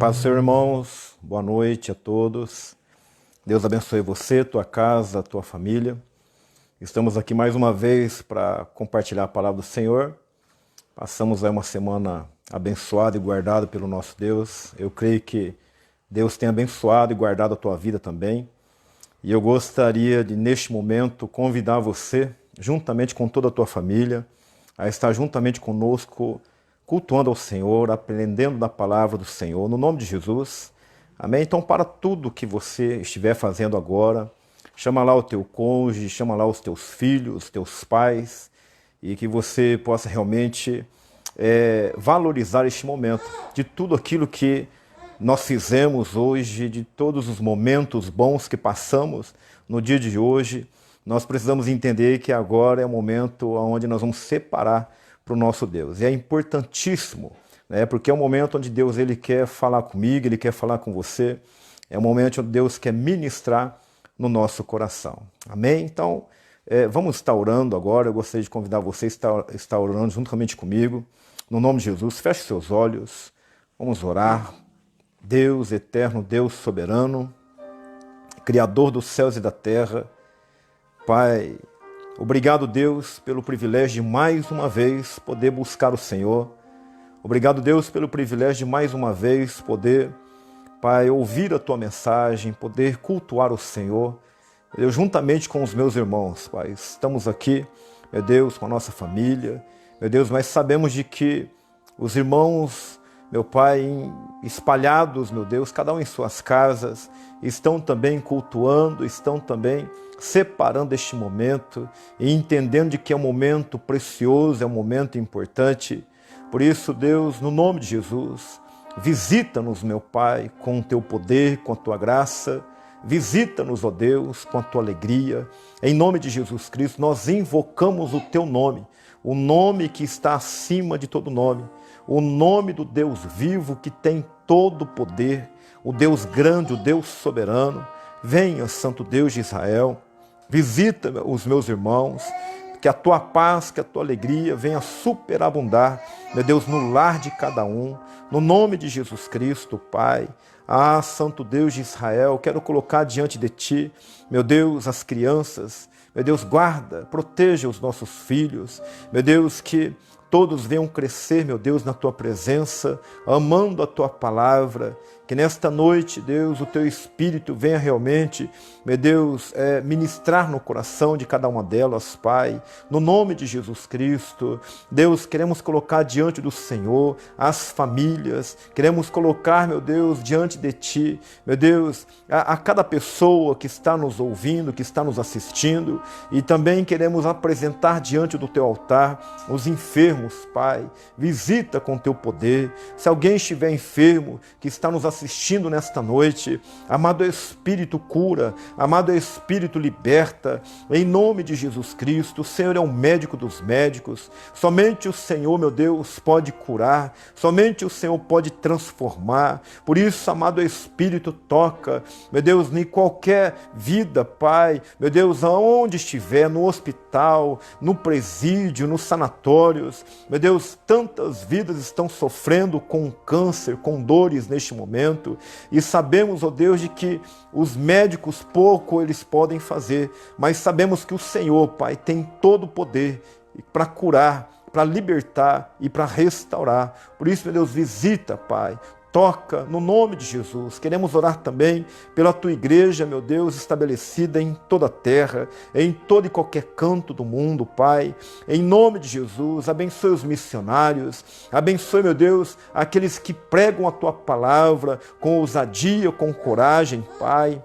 Paz do Senhor, irmãos. Boa noite a todos. Deus abençoe você, tua casa, tua família. Estamos aqui mais uma vez para compartilhar a palavra do Senhor. Passamos aí uma semana abençoada e guardada pelo nosso Deus. Eu creio que Deus tem abençoado e guardado a tua vida também. E eu gostaria de, neste momento, convidar você, juntamente com toda a tua família, a estar juntamente conosco, cultuando ao Senhor, aprendendo da palavra do Senhor, no nome de Jesus. Amém? Então, para tudo que você estiver fazendo agora, chama lá o teu cônjuge, chama lá os teus filhos, os teus pais, e que você possa realmente valorizar este momento, de tudo aquilo que nós fizemos hoje, de todos os momentos bons que passamos no dia de hoje. Nós precisamos entender que agora é o momento onde nós vamos separar para o nosso Deus. E é importantíssimo, né? Porque é um momento onde Deus ele quer falar comigo, Ele quer falar com você. É um momento onde Deus quer ministrar no nosso coração. Amém? Então, vamos estar orando agora. Eu gostaria de convidar você a estar orando juntamente comigo. No nome de Jesus, feche seus olhos. Vamos orar. Deus eterno, Deus soberano, Criador dos céus e da terra, Pai, obrigado, Deus, pelo privilégio de mais uma vez poder buscar o Senhor. Obrigado, Deus, pelo privilégio de mais uma vez poder, Pai, ouvir a Tua mensagem, poder cultuar o Senhor. Eu, juntamente com os meus irmãos, Pai, estamos aqui, meu Deus, com a nossa família, meu Deus, mas sabemos de que os irmãos, meu Pai, espalhados, meu Deus, cada um em suas casas, estão também cultuando, estão também separando este momento e entendendo de que é um momento precioso, é um momento importante. Por isso, Deus, no nome de Jesus, visita-nos, meu Pai, com o Teu poder, com a Tua graça. Visita-nos, ó Deus, com a Tua alegria. Em nome de Jesus Cristo, nós invocamos o Teu nome, o nome que está acima de todo nome, o nome do Deus vivo que tem todo o poder, o Deus grande, o Deus soberano. Venha, Santo Deus de Israel, visita os meus irmãos, que a Tua paz, que a Tua alegria venha superabundar, meu Deus, no lar de cada um, no nome de Jesus Cristo, Pai. Ah, Santo Deus de Israel, quero colocar diante de Ti, meu Deus, as crianças. Meu Deus, guarda, proteja os nossos filhos, meu Deus, que todos venham crescer, meu Deus, na Tua presença, amando a Tua palavra. Que nesta noite, Deus, o Teu Espírito venha realmente, meu Deus, ministrar no coração de cada uma delas, Pai. No nome de Jesus Cristo, Deus, queremos colocar diante do Senhor as famílias. Queremos colocar, meu Deus, diante de Ti, meu Deus, a cada pessoa que está nos ouvindo, que está nos assistindo. E também queremos apresentar diante do Teu altar os enfermos, Pai. Visita com Teu poder. Se alguém estiver enfermo, que está nos assistindo nesta noite, amado Espírito, cura, amado Espírito, liberta, em nome de Jesus Cristo. O Senhor é o médico dos médicos, somente o Senhor, meu Deus, pode curar, somente o Senhor pode transformar. Por isso, amado Espírito, toca, meu Deus, em qualquer vida, Pai, meu Deus, aonde estiver, no hospital, no presídio, nos sanatórios, meu Deus, tantas vidas estão sofrendo com câncer, com dores neste momento, e sabemos, ó Deus, de que os médicos pouco eles podem fazer, mas sabemos que o Senhor, Pai, tem todo o poder para curar, para libertar e para restaurar. Por isso, meu Deus, visita, Pai, toca no nome de Jesus. Queremos orar também pela Tua igreja, meu Deus, estabelecida em toda a terra, em todo e qualquer canto do mundo, Pai. Em nome de Jesus, abençoe os missionários, abençoe, meu Deus, aqueles que pregam a Tua palavra com ousadia, com coragem, Pai.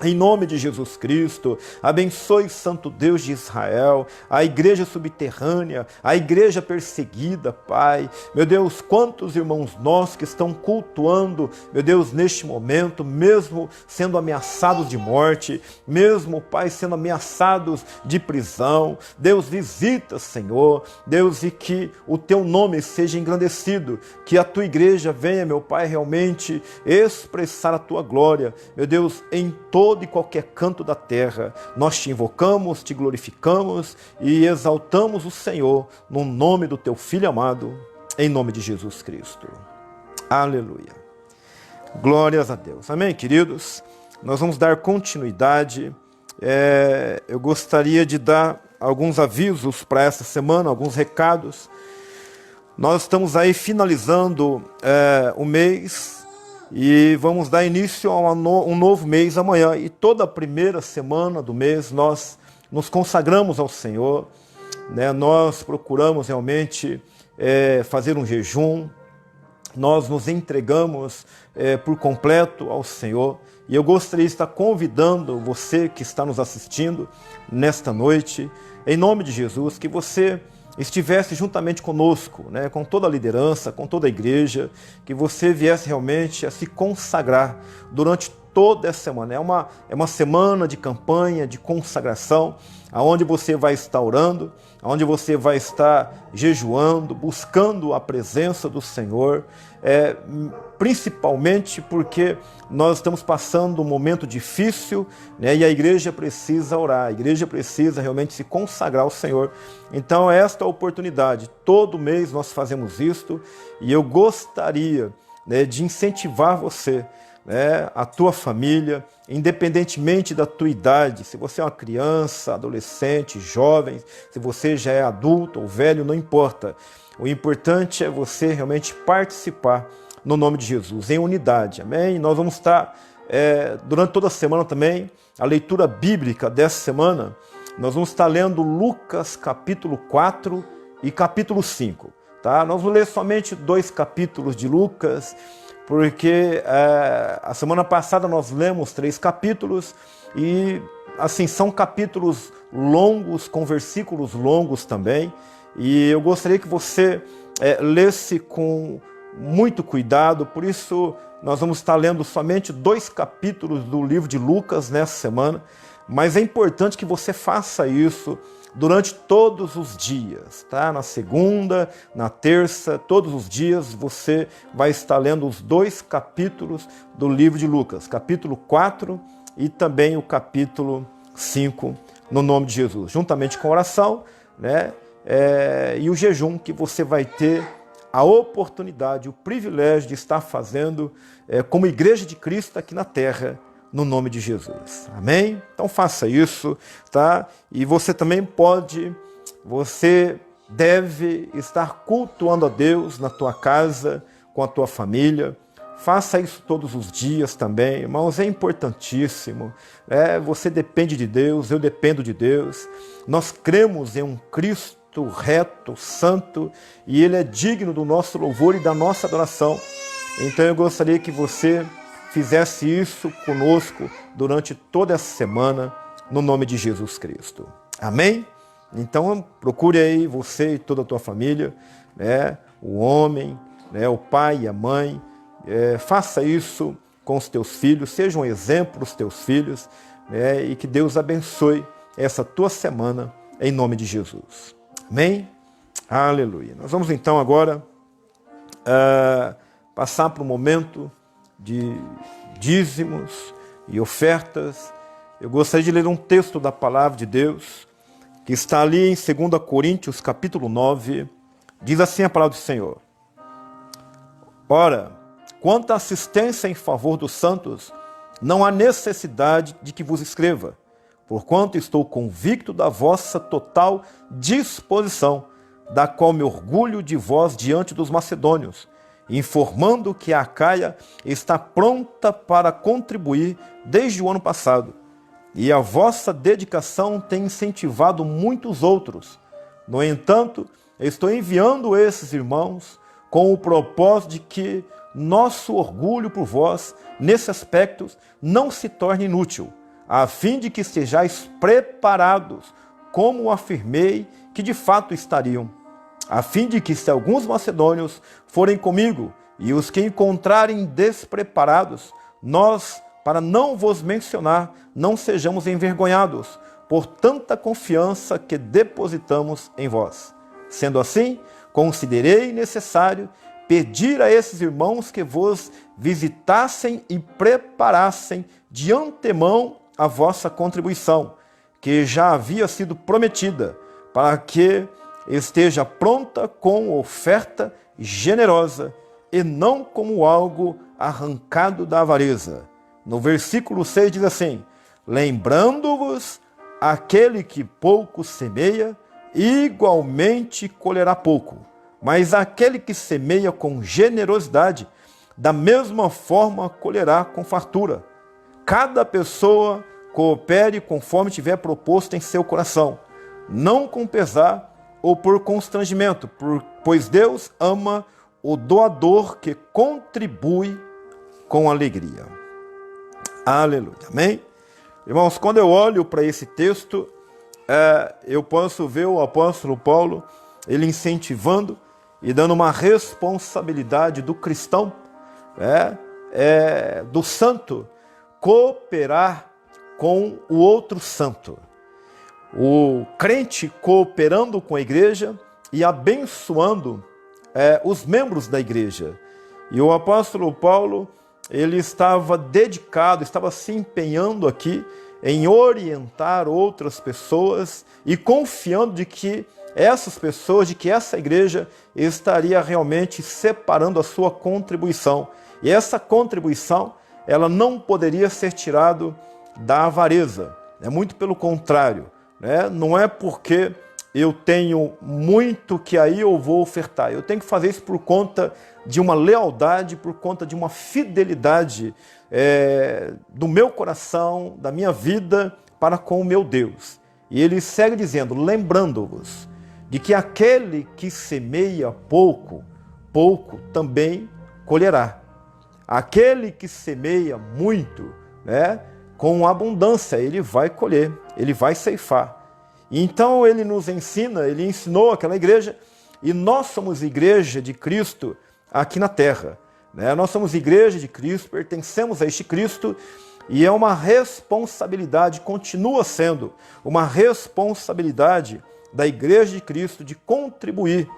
Em nome de Jesus Cristo, abençoe, Santo Deus de Israel, a igreja subterrânea, a igreja perseguida, Pai. Meu Deus, quantos irmãos nossos que estão cultuando, meu Deus, neste momento, mesmo sendo ameaçados de morte, mesmo, Pai, sendo ameaçados de prisão. Deus, visita, Senhor, Deus, e que o Teu nome seja engrandecido, que a Tua igreja venha, meu Pai, realmente expressar a Tua glória, meu Deus, em todo e qualquer canto da terra. Nós Te invocamos, Te glorificamos e exaltamos o Senhor no nome do Teu Filho amado, em nome de Jesus Cristo. Aleluia. Glórias a Deus. Amém, queridos? Nós vamos dar continuidade. Eu gostaria de dar alguns avisos para essa semana, alguns recados. Nós estamos aí finalizando o mês e vamos dar início a um novo mês amanhã. E toda a primeira semana do mês nós nos consagramos ao Senhor, né? Nós procuramos realmente fazer um jejum, nós nos entregamos por completo ao Senhor. E eu gostaria de estar convidando você que está nos assistindo nesta noite, em nome de Jesus, que você estivesse juntamente conosco, né, com toda a liderança, com toda a igreja, que você viesse realmente a se consagrar durante toda essa semana. É uma semana de campanha, de consagração, onde você vai estar orando, onde você vai estar jejuando, buscando a presença do Senhor, principalmente porque nós estamos passando um momento difícil, né, e a igreja precisa orar, a igreja precisa realmente se consagrar ao Senhor. Então esta é a oportunidade, todo mês nós fazemos isto, e eu gostaria, né, de incentivar você, a tua família, independentemente da tua idade, se você é uma criança, adolescente, jovem, se você já é adulto ou velho, não importa. O importante é você realmente participar no nome de Jesus, em unidade, amém? Nós vamos estar, durante toda a semana também, a leitura bíblica dessa semana, nós vamos estar lendo Lucas capítulo 4 e capítulo 5, tá? Nós vamos ler somente 2 capítulos de Lucas, porque a semana passada nós lemos 3 capítulos e assim são capítulos longos, com versículos longos também, e eu gostaria que você lesse com muito cuidado. Por isso nós vamos estar lendo somente 2 capítulos do livro de Lucas nessa semana, mas é importante que você faça isso durante todos os dias, tá? Na segunda, na terça, todos os dias você vai estar lendo os 2 capítulos do livro de Lucas, capítulo 4 e também o capítulo 5, no nome de Jesus, juntamente com a oração, né? E o jejum que você vai ter a oportunidade, o privilégio de estar fazendo como igreja de Cristo aqui na terra, no nome de Jesus, amém? Então faça isso, tá? E você também você deve estar cultuando a Deus na tua casa, com a tua família. Faça isso todos os dias também, irmãos, é importantíssimo. Você depende de Deus, eu dependo de Deus. Nós cremos em um Cristo reto, santo, e Ele é digno do nosso louvor e da nossa adoração. Então eu gostaria que você fizesse isso conosco durante toda essa semana, no nome de Jesus Cristo. Amém? Então procure aí você e toda a tua família, né? O homem, né? O pai e a mãe, faça isso com os teus filhos, seja um exemplo para os teus filhos, né? E que Deus abençoe essa tua semana, em nome de Jesus. Amém? Aleluia. Nós vamos então agora passar para um momento de dízimos e ofertas. Eu gostaria de ler um texto da palavra de Deus, que está ali em 2 Coríntios, capítulo 9, diz assim a palavra do Senhor: Ora, quanto à assistência em favor dos santos, não há necessidade de que vos escreva, porquanto estou convicto da vossa total disposição, da qual me orgulho de vós diante dos macedônios, informando que a Acaia está pronta para contribuir desde o ano passado, e a vossa dedicação tem incentivado muitos outros. No entanto, estou enviando esses irmãos com o propósito de que nosso orgulho por vós, nesse aspecto, não se torne inútil, a fim de que estejais preparados, como afirmei que de fato estariam, a fim de que, se alguns macedônios forem comigo, e os que encontrarem despreparados, nós, para não vos mencionar, não sejamos envergonhados, por tanta confiança que depositamos em vós. Sendo assim, considerei necessário pedir a esses irmãos que vos visitassem e preparassem de antemão a vossa contribuição, que já havia sido prometida, para que esteja pronta com oferta generosa e não como algo arrancado da avareza. No versículo 6 diz assim: lembrando-vos, aquele que pouco semeia, igualmente colherá pouco. Mas aquele que semeia com generosidade, da mesma forma colherá com fartura. Cada pessoa coopere conforme tiver proposto em seu coração, não com pesar ou por constrangimento, pois Deus ama o doador que contribui com alegria. Aleluia. Amém? Irmãos, quando eu olho para esse texto, eu posso ver o apóstolo Paulo, ele incentivando e dando uma responsabilidade do cristão, do santo, cooperar com o outro santo. O crente cooperando com a igreja e abençoando os membros da igreja. E o apóstolo Paulo, ele estava dedicado, estava se empenhando aqui em orientar outras pessoas e confiando de que essas pessoas, de que essa igreja estaria realmente separando a sua contribuição. E essa contribuição, ela não poderia ser tirada da avareza. Muito pelo contrário, não é porque eu tenho muito que aí eu vou ofertar. Eu tenho que fazer isso por conta de uma lealdade, por conta de uma fidelidade do meu coração, da minha vida para com o meu Deus. E ele segue dizendo, lembrando-vos de que aquele que semeia pouco, pouco também colherá. Aquele que semeia muito, com abundância, ele vai colher, ele vai ceifar. Então ele nos ensina, ele ensinou aquela igreja, e nós somos igreja de Cristo aqui na terra. Nós somos igreja de Cristo, pertencemos a este Cristo, e é uma responsabilidade, continua sendo uma responsabilidade da igreja de Cristo de contribuir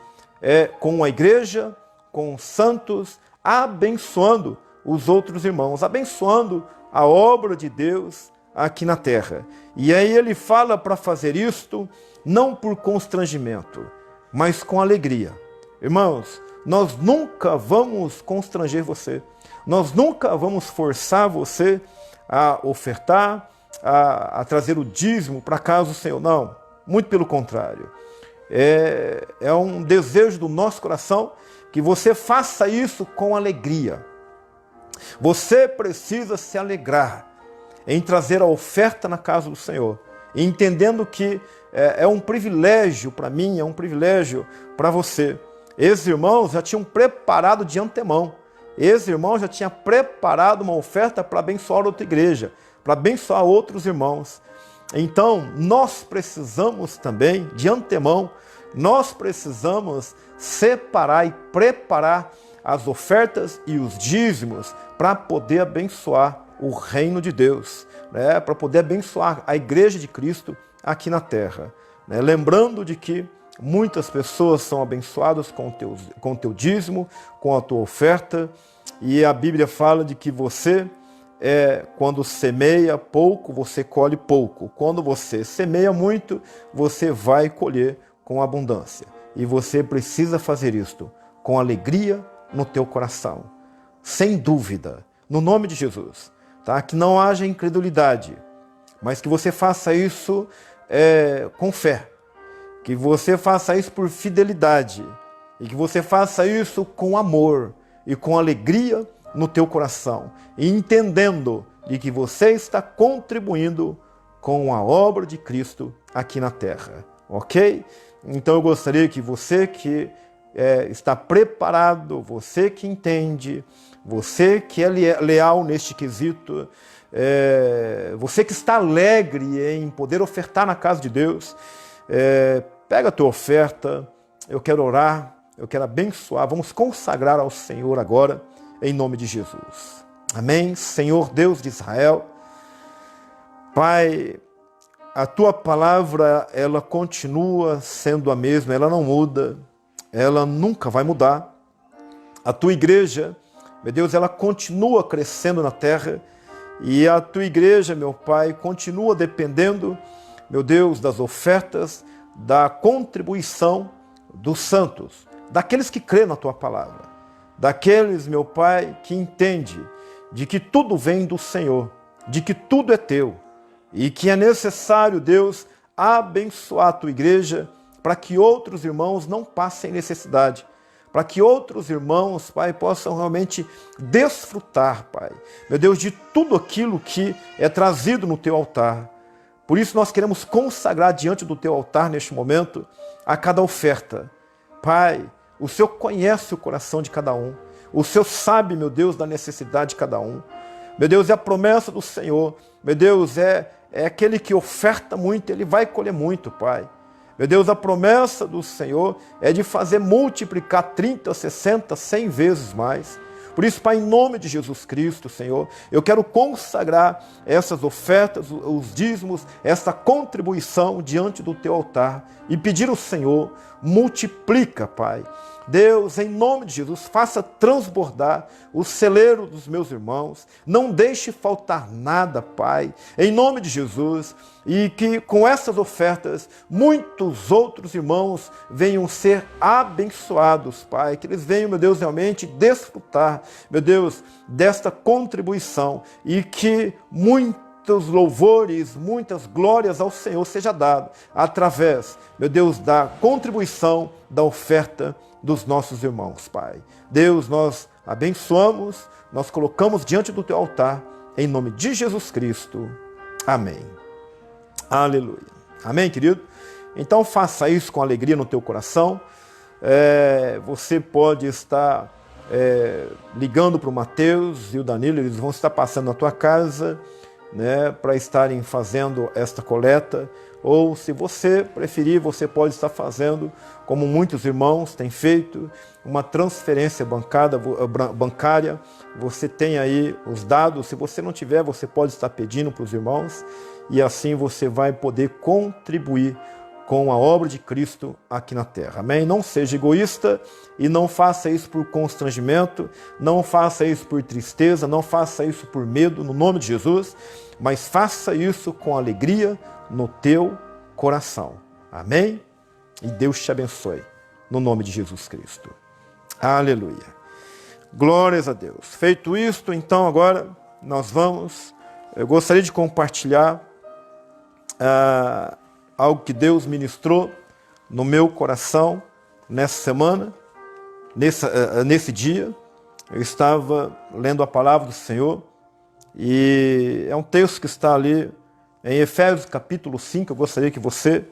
com a igreja, com os santos, abençoando os outros irmãos, abençoando a obra de Deus aqui na terra. E aí ele fala para fazer isto não por constrangimento, mas com alegria. Irmãos, nós nunca vamos constranger você, nós nunca vamos forçar você a ofertar, a trazer o dízimo para a casa do Senhor, não, muito pelo contrário. É um desejo do nosso coração que você faça isso com alegria. Você precisa se alegrar em trazer a oferta na casa do Senhor, entendendo que é um privilégio para mim, é um privilégio para você. Esses irmãos já tinham preparado de antemão, esses irmãos já tinham preparado uma oferta para abençoar outra igreja, para abençoar outros irmãos. Então, nós precisamos também, de antemão, nós precisamos separar e preparar as ofertas e os dízimos para poder abençoar o reino de Deus, para poder abençoar a igreja de Cristo aqui na terra. Lembrando de que muitas pessoas são abençoadas com o teu dízimo, com a tua oferta, e a Bíblia fala de que você, quando semeia pouco, você colhe pouco. Quando você semeia muito, você vai colher com abundância. E você precisa fazer isto com alegria no teu coração, sem dúvida, no nome de Jesus. Que não haja incredulidade, mas que você faça isso com fé, que você faça isso por fidelidade, e que você faça isso com amor e com alegria no teu coração, e entendendo de que você está contribuindo com a obra de Cristo aqui na terra, ok? Então eu gostaria que você que está preparado, você que entende, você que é leal neste quesito, você que está alegre em poder ofertar na casa de Deus, pega a tua oferta, eu quero orar, eu quero abençoar, vamos consagrar ao Senhor agora, em nome de Jesus. Amém? Senhor Deus de Israel, Pai, a tua palavra, ela continua sendo a mesma, ela não muda, ela nunca vai mudar. A tua igreja, meu Deus, ela continua crescendo na terra, e a tua igreja, meu Pai, continua dependendo, meu Deus, das ofertas, da contribuição dos santos, daqueles que crêem na tua palavra. daqueles, meu Pai, que entende de que tudo vem do Senhor, de que tudo é teu e que é necessário, Deus, abençoar a tua igreja para que outros irmãos não passem necessidade, para que outros irmãos, Pai, possam realmente desfrutar, Pai, meu Deus, de tudo aquilo que é trazido no teu altar. Por isso nós queremos consagrar diante do teu altar neste momento a cada oferta. Pai, o Senhor conhece o coração de cada um, o Senhor sabe, meu Deus, da necessidade de cada um. Meu Deus, é a promessa do Senhor, meu Deus, é aquele que oferta muito, ele vai colher muito, Pai. Meu Deus, a promessa do Senhor é de fazer multiplicar 30, 60, 100 vezes mais. Por isso, Pai, em nome de Jesus Cristo, Senhor, eu quero consagrar essas ofertas, os dízimos, essa contribuição diante do teu altar e pedir ao Senhor, multiplica, Pai. Deus, em nome de Jesus, faça transbordar o celeiro dos meus irmãos, não deixe faltar nada, Pai, em nome de Jesus, e que com essas ofertas muitos outros irmãos venham ser abençoados, Pai, que eles venham, meu Deus, realmente desfrutar, meu Deus, desta contribuição e que muitos louvores, muitas glórias ao Senhor seja dado através, meu Deus, da contribuição, da oferta dos nossos irmãos, Pai. Deus, nós abençoamos, nós colocamos diante do teu altar, em nome de Jesus Cristo. Amém. Aleluia. Amém, querido? Então faça isso com alegria no teu coração. Você pode estar ligando para o Mateus e o Danilo, eles vão estar passando na tua casa, né, para estarem fazendo esta coleta. Ou, se você preferir, você pode estar fazendo, como muitos irmãos têm feito, uma transferência bancária. Você tem aí os dados. Se você não tiver, você pode estar pedindo para os irmãos. E assim você vai poder contribuir com a obra de Cristo aqui na terra. Amém? Não seja egoísta e não faça isso por constrangimento, não faça isso por tristeza, não faça isso por medo, no nome de Jesus, mas faça isso com alegria no teu coração. Amém? E Deus te abençoe, no nome de Jesus Cristo. Aleluia. Glórias a Deus. Feito isto, então agora eu gostaria de compartilhar algo que Deus ministrou no meu coração nessa semana, nesse dia. Eu estava lendo a palavra do Senhor e é um texto que está ali em Efésios capítulo 5. Eu gostaria que você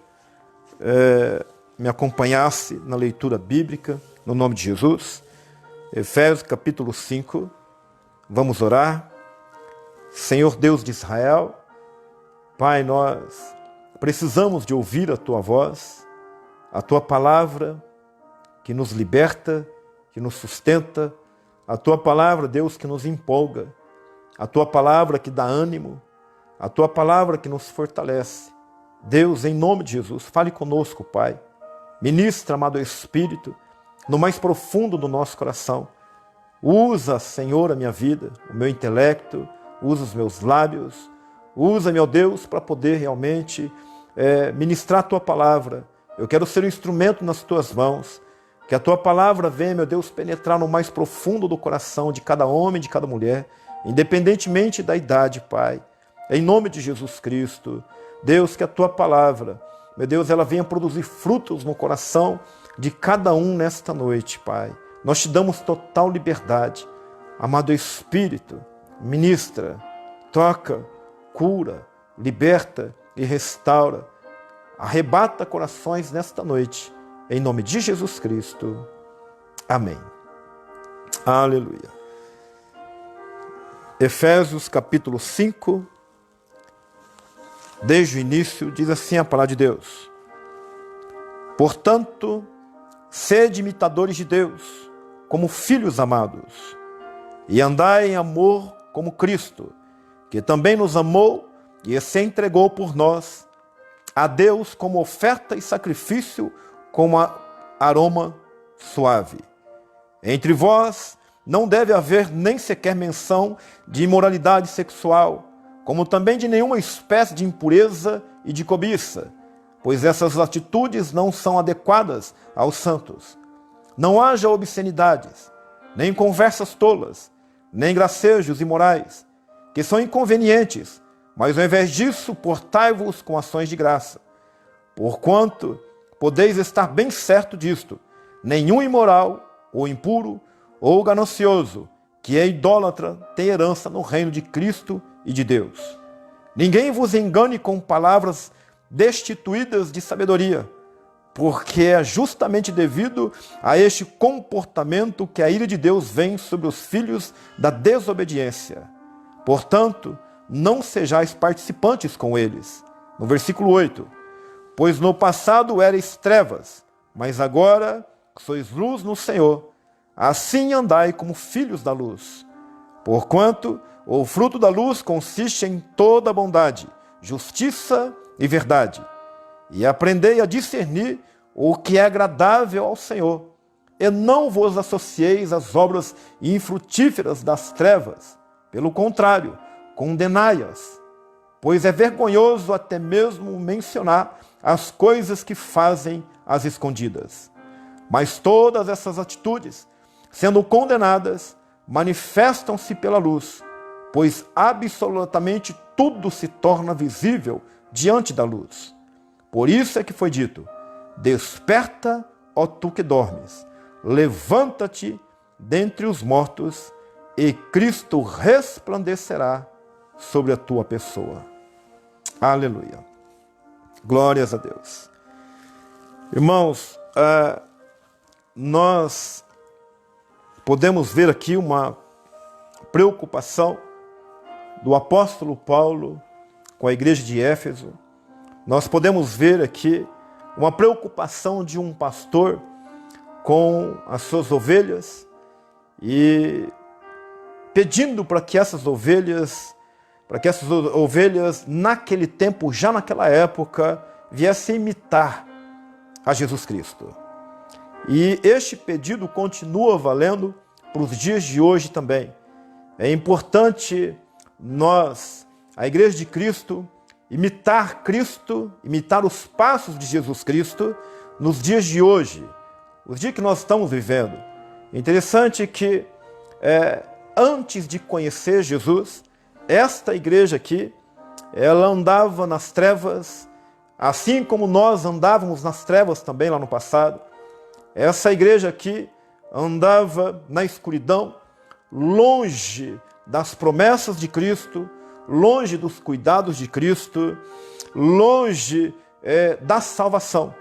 me acompanhasse na leitura bíblica, no nome de Jesus. Efésios capítulo 5, vamos orar. Senhor Deus de Israel, Pai, nós precisamos de ouvir a Tua voz, a Tua palavra que nos liberta, que nos sustenta, a Tua palavra, Deus, que nos empolga, a Tua palavra que dá ânimo, a Tua palavra que nos fortalece. Deus, em nome de Jesus, fale conosco, Pai. Ministra, amado Espírito, no mais profundo do nosso coração. Usa, Senhor, a minha vida, o meu intelecto, usa os meus lábios, usa, meu Deus, para poder realmente ministrar a Tua palavra. Eu quero ser um instrumento nas Tuas mãos, que a Tua palavra venha, meu Deus, penetrar no mais profundo do coração de cada homem, de cada mulher, independentemente da idade, Pai. Em nome de Jesus Cristo, Deus, que a Tua palavra, meu Deus, ela venha produzir frutos no coração de cada um nesta noite, Pai. Nós Te damos total liberdade. Amado Espírito, ministra, toca, cura, liberta e restaura. Arrebata corações nesta noite, em nome de Jesus Cristo. Amém. Aleluia. Efésios capítulo 5, desde o início, diz assim a palavra de Deus: portanto, sede imitadores de Deus, como filhos amados, e andai em amor como Cristo, que também nos amou e se entregou por nós, a Deus como oferta e sacrifício, como aroma suave. Entre vós não deve haver nem sequer menção de imoralidade sexual, como também de nenhuma espécie de impureza e de cobiça, pois essas atitudes não são adequadas aos santos. Não haja obscenidades, nem conversas tolas, nem gracejos imorais, que são inconvenientes, mas ao invés disso, portai-vos com ações de graça. Porquanto podeis estar bem certo disto: nenhum imoral, ou impuro, ou ganancioso, que é idólatra, tem herança no reino de Cristo e de Deus. Ninguém vos engane com palavras destituídas de sabedoria, porque é justamente devido a este comportamento que a ira de Deus vem sobre os filhos da desobediência. Portanto, não sejais participantes com eles. No versículo 8, pois no passado erais trevas, mas agora sois luz no Senhor. Assim andai como filhos da luz. Porquanto o fruto da luz consiste em toda bondade, justiça e verdade. E aprendei a discernir o que é agradável ao Senhor. E não vos associeis às obras infrutíferas das trevas. Pelo contrário, condenai-as. Pois é vergonhoso até mesmo mencionar as coisas que fazem às escondidas. Mas todas essas atitudes, sendo condenadas, manifestam-se pela luz, pois absolutamente tudo se torna visível diante da luz. Por isso é que foi dito: desperta, ó tu que dormes, levanta-te dentre os mortos, e Cristo resplandecerá sobre a tua pessoa. Aleluia. Glórias a Deus. Irmãos, nós podemos ver aqui uma preocupação do apóstolo Paulo com a igreja de Éfeso. Nós podemos ver aqui uma preocupação de um pastor com as suas ovelhas e pedindo para que essas ovelhas naquele tempo, já naquela época, viessem imitar a Jesus Cristo. E este pedido continua valendo para os dias de hoje também. É importante nós, a Igreja de Cristo, imitar os passos de Jesus Cristo nos dias de hoje, os dias que nós estamos vivendo. É interessante que antes de conhecer Jesus, esta igreja aqui, ela andava nas trevas, assim como nós andávamos nas trevas também lá no passado. Essa igreja aqui andava na escuridão, longe das promessas de Cristo, longe dos cuidados de Cristo, longe da salvação.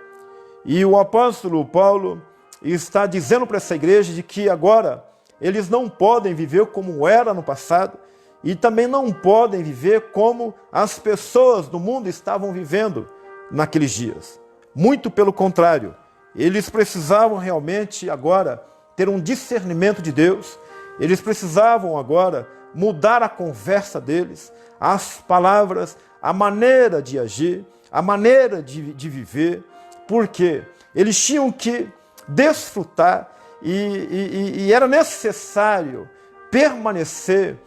E o apóstolo Paulo está dizendo para essa igreja de que agora eles não podem viver como era no passado e também não podem viver como as pessoas do mundo estavam vivendo naqueles dias. Muito pelo contrário, eles precisavam realmente agora ter um discernimento de Deus, eles precisavam agora mudar a conversa deles, as palavras, a maneira de agir, a maneira de viver, porque eles tinham que desfrutar e era necessário permanecer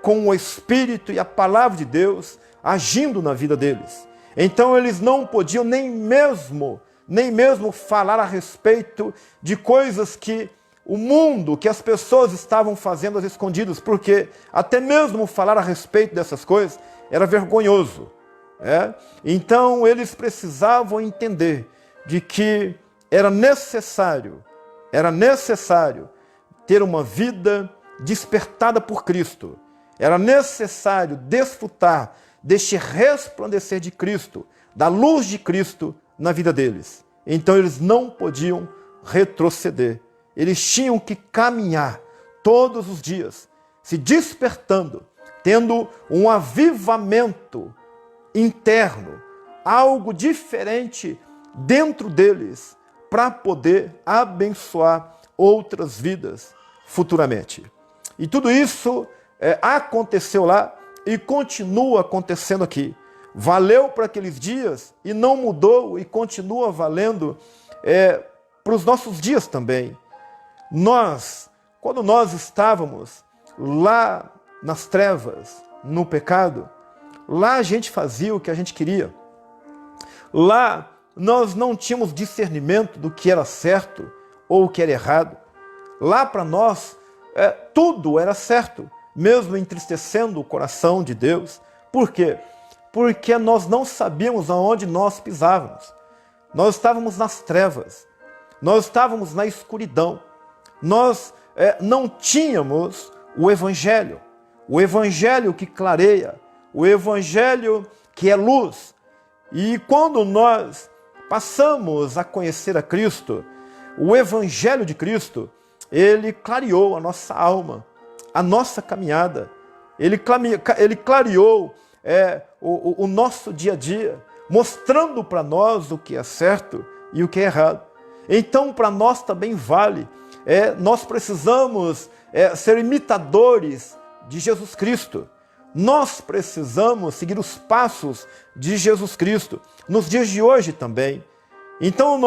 com o Espírito e a palavra de Deus agindo na vida deles. Então eles não podiam nem mesmo falar a respeito de coisas que o mundo, que as pessoas estavam fazendo às escondidas, porque até mesmo falar a respeito dessas coisas era vergonhoso. Então eles precisavam entender de que era necessário ter uma vida despertada por Cristo. Era necessário desfrutar deste resplandecer de Cristo, da luz de Cristo na vida deles. Então eles não podiam retroceder. Eles tinham que caminhar todos os dias, se despertando, tendo um avivamento interno, algo diferente dentro deles, para poder abençoar outras vidas futuramente. E tudo isso aconteceu lá e continua acontecendo aqui. Valeu para aqueles dias e não mudou e continua valendo para os nossos dias também. Quando nós estávamos lá nas trevas, no pecado, lá a gente fazia o que a gente queria. Lá nós não tínhamos discernimento do que era certo ou o que era errado. Lá para nós, tudo era certo, mesmo entristecendo o coração de Deus. Por quê? Porque nós não sabíamos aonde nós pisávamos. Nós estávamos nas trevas, nós estávamos na escuridão. Nós não tínhamos o Evangelho que clareia, o Evangelho que é luz. E quando nós passamos a conhecer a Cristo, o Evangelho de Cristo, ele clareou a nossa alma, a nossa caminhada. Ele clareou o nosso dia a dia, mostrando para nós o que é certo e o que é errado. Então, para nós também vale. Nós precisamos ser imitadores de Jesus Cristo. Nós precisamos seguir os passos de Jesus Cristo nos dias de hoje também. Então,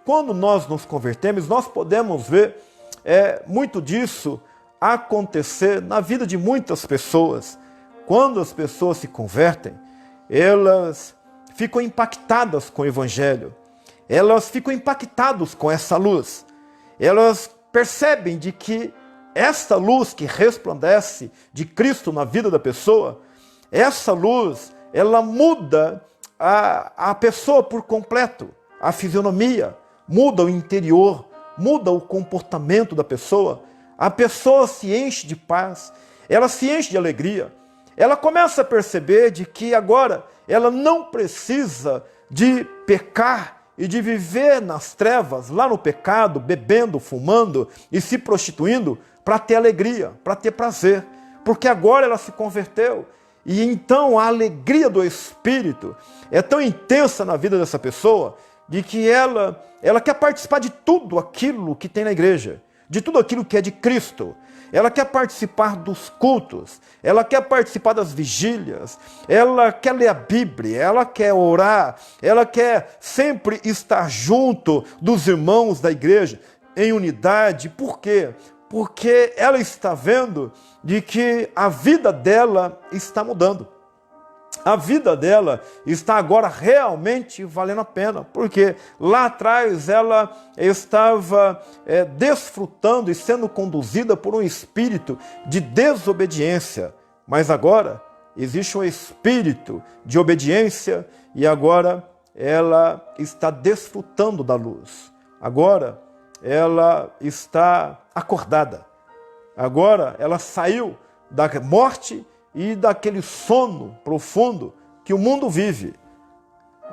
quando nós nos convertemos, nós podemos ver muito disso acontecer na vida de muitas pessoas. Quando as pessoas se convertem, elas ficam impactadas com o Evangelho. Elas ficam impactadas com essa luz. Elas percebem de que essa luz que resplandece de Cristo na vida da pessoa, essa luz, ela muda a pessoa por completo, a fisionomia, muda o interior, muda o comportamento da pessoa. A pessoa se enche de paz, ela se enche de alegria. Ela começa a perceber de que agora ela não precisa de pecar e de viver nas trevas, lá no pecado, bebendo, fumando e se prostituindo para ter alegria, para ter prazer, porque agora ela se converteu. E então a alegria do Espírito é tão intensa na vida dessa pessoa, de que ela quer participar de tudo aquilo que tem na igreja, de tudo aquilo que é de Cristo. Ela quer participar dos cultos, ela quer participar das vigílias, ela quer ler a Bíblia, ela quer orar, ela quer sempre estar junto dos irmãos da igreja, em unidade. Por quê? Porque ela está vendo de que a vida dela está mudando. A vida dela está agora realmente valendo a pena, porque lá atrás ela estava desfrutando e sendo conduzida por um espírito de desobediência, mas agora existe um espírito de obediência e agora ela está desfrutando da luz. Agora ela está acordada. Agora ela saiu da morte e daquele sono profundo que o mundo vive.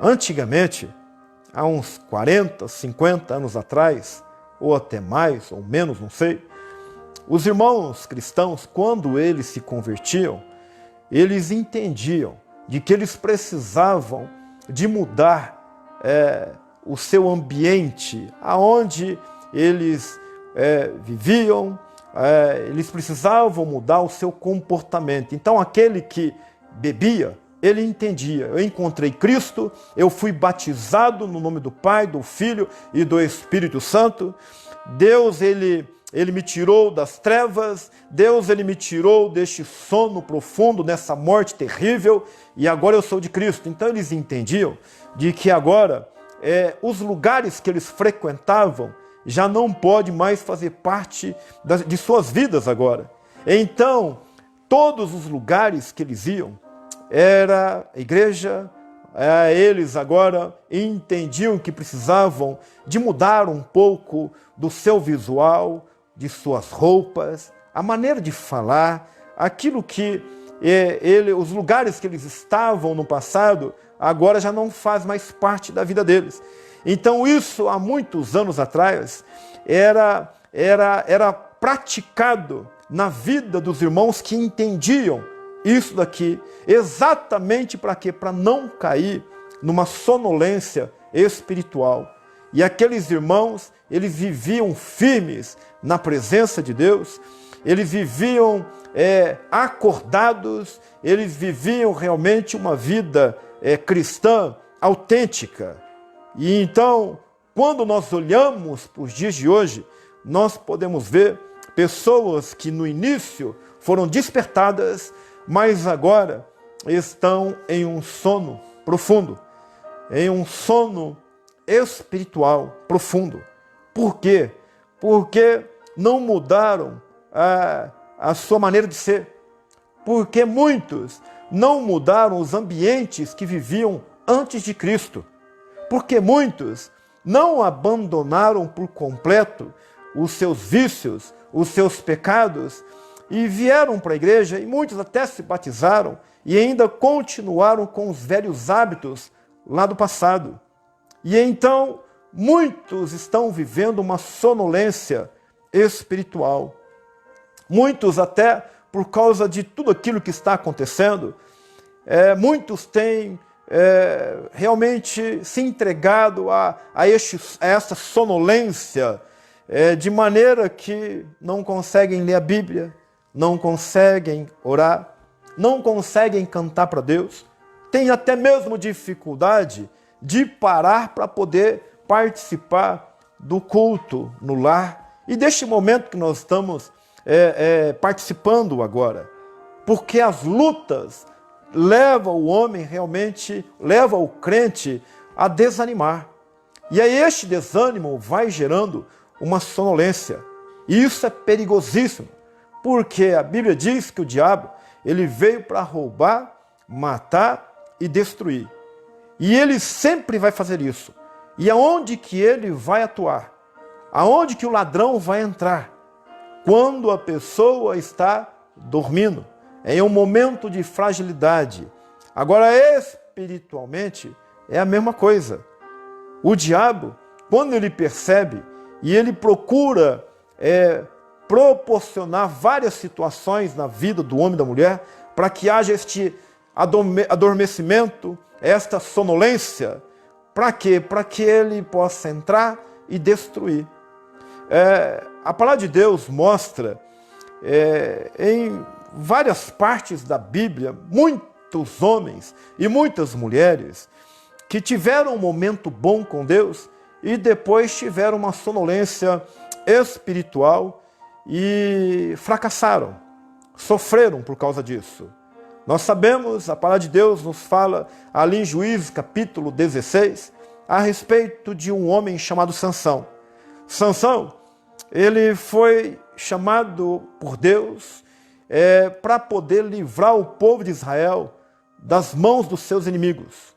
Antigamente, há uns 40, 50 anos atrás, ou até mais, ou menos, não sei, os irmãos cristãos, quando eles se convertiam, eles entendiam de que eles precisavam de mudar o seu ambiente, aonde eles viviam. Eles precisavam mudar o seu comportamento. Então aquele que bebia, ele entendia: eu encontrei Cristo, eu fui batizado no nome do Pai, do Filho e do Espírito Santo. Deus, ele me tirou das trevas, Deus, ele me tirou deste sono profundo, dessa morte terrível, e agora eu sou de Cristo. Então eles entendiam de que agora os lugares que eles frequentavam já não pode mais fazer parte de suas vidas agora. Então, todos os lugares que eles iam, era a igreja, eles agora entendiam que precisavam de mudar um pouco do seu visual, de suas roupas, a maneira de falar, aquilo que os lugares que eles estavam no passado, agora já não faz mais parte da vida deles. Então isso, há muitos anos atrás, era praticado na vida dos irmãos que entendiam isso daqui, exatamente para quê? Para não cair numa sonolência espiritual. E aqueles irmãos, eles viviam firmes na presença de Deus, eles viviam acordados, eles viviam realmente uma vida cristã autêntica. E então, quando nós olhamos para os dias de hoje, nós podemos ver pessoas que no início foram despertadas, mas agora estão em um sono profundo, em um sono espiritual profundo. Por quê? Porque não mudaram a sua maneira de ser, porque muitos não mudaram os ambientes que viviam antes de Cristo, porque muitos não abandonaram por completo os seus vícios, os seus pecados, e vieram para a igreja, e muitos até se batizaram, e ainda continuaram com os velhos hábitos lá do passado. E então, muitos estão vivendo uma sonolência espiritual. Muitos até, por causa de tudo aquilo que está acontecendo, muitos têm realmente se entregado a essa sonolência, de maneira que não conseguem ler a Bíblia, não conseguem orar, não conseguem cantar para Deus, têm até mesmo dificuldade de parar para poder participar do culto no lar e deste momento que nós estamos participando agora, porque as lutas levam o homem realmente, levam o crente a desanimar. E aí este desânimo vai gerando uma sonolência. E isso é perigosíssimo, porque a Bíblia diz que o diabo ele veio para roubar, matar e destruir. E ele sempre vai fazer isso. E aonde que ele vai atuar? Aonde que o ladrão vai entrar? Quando a pessoa está dormindo, em um momento de fragilidade. Agora, espiritualmente, é a mesma coisa. O diabo, quando ele percebe e ele procura proporcionar várias situações na vida do homem e da mulher, para que haja este adormecimento, esta sonolência, para quê? Para que ele possa entrar e destruir. A palavra de Deus mostra em várias partes da Bíblia, muitos homens e muitas mulheres que tiveram um momento bom com Deus e depois tiveram uma sonolência espiritual e fracassaram, sofreram por causa disso. Nós sabemos, a palavra de Deus nos fala ali em Juízes capítulo 16, a respeito de um homem chamado Sansão. Sansão, ele foi chamado por Deus para poder livrar o povo de Israel das mãos dos seus inimigos.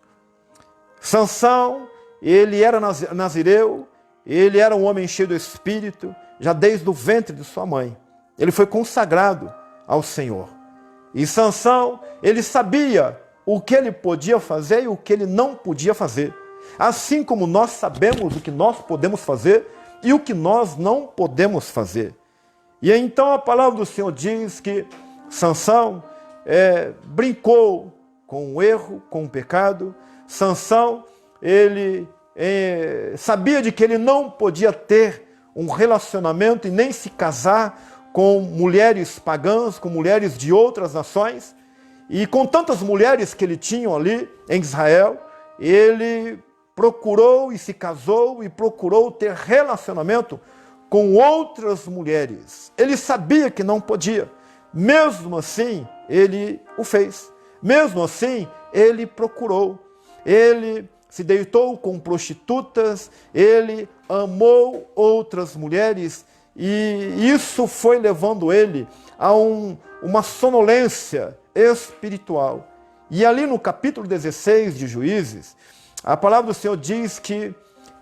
Sansão, ele era nazireu, ele era um homem cheio do Espírito, já desde o ventre de sua mãe. Ele foi consagrado ao Senhor. E Sansão, ele sabia o que ele podia fazer e o que ele não podia fazer. Assim como nós sabemos o que nós podemos fazer e o que nós não podemos fazer. E então a palavra do Senhor diz que Sansão brincou com o erro, com o pecado. Sansão, ele sabia de que ele não podia ter um relacionamento e nem se casar com mulheres pagãs, com mulheres de outras nações. E com tantas mulheres que ele tinha ali em Israel, ele procurou e se casou e procurou ter relacionamento com outras mulheres. Ele sabia que não podia. Mesmo assim, ele o fez. Mesmo assim, ele procurou. Ele se deitou com prostitutas, ele amou outras mulheres e isso foi levando ele a uma sonolência espiritual. E ali no capítulo 16 de Juízes, a palavra do Senhor diz que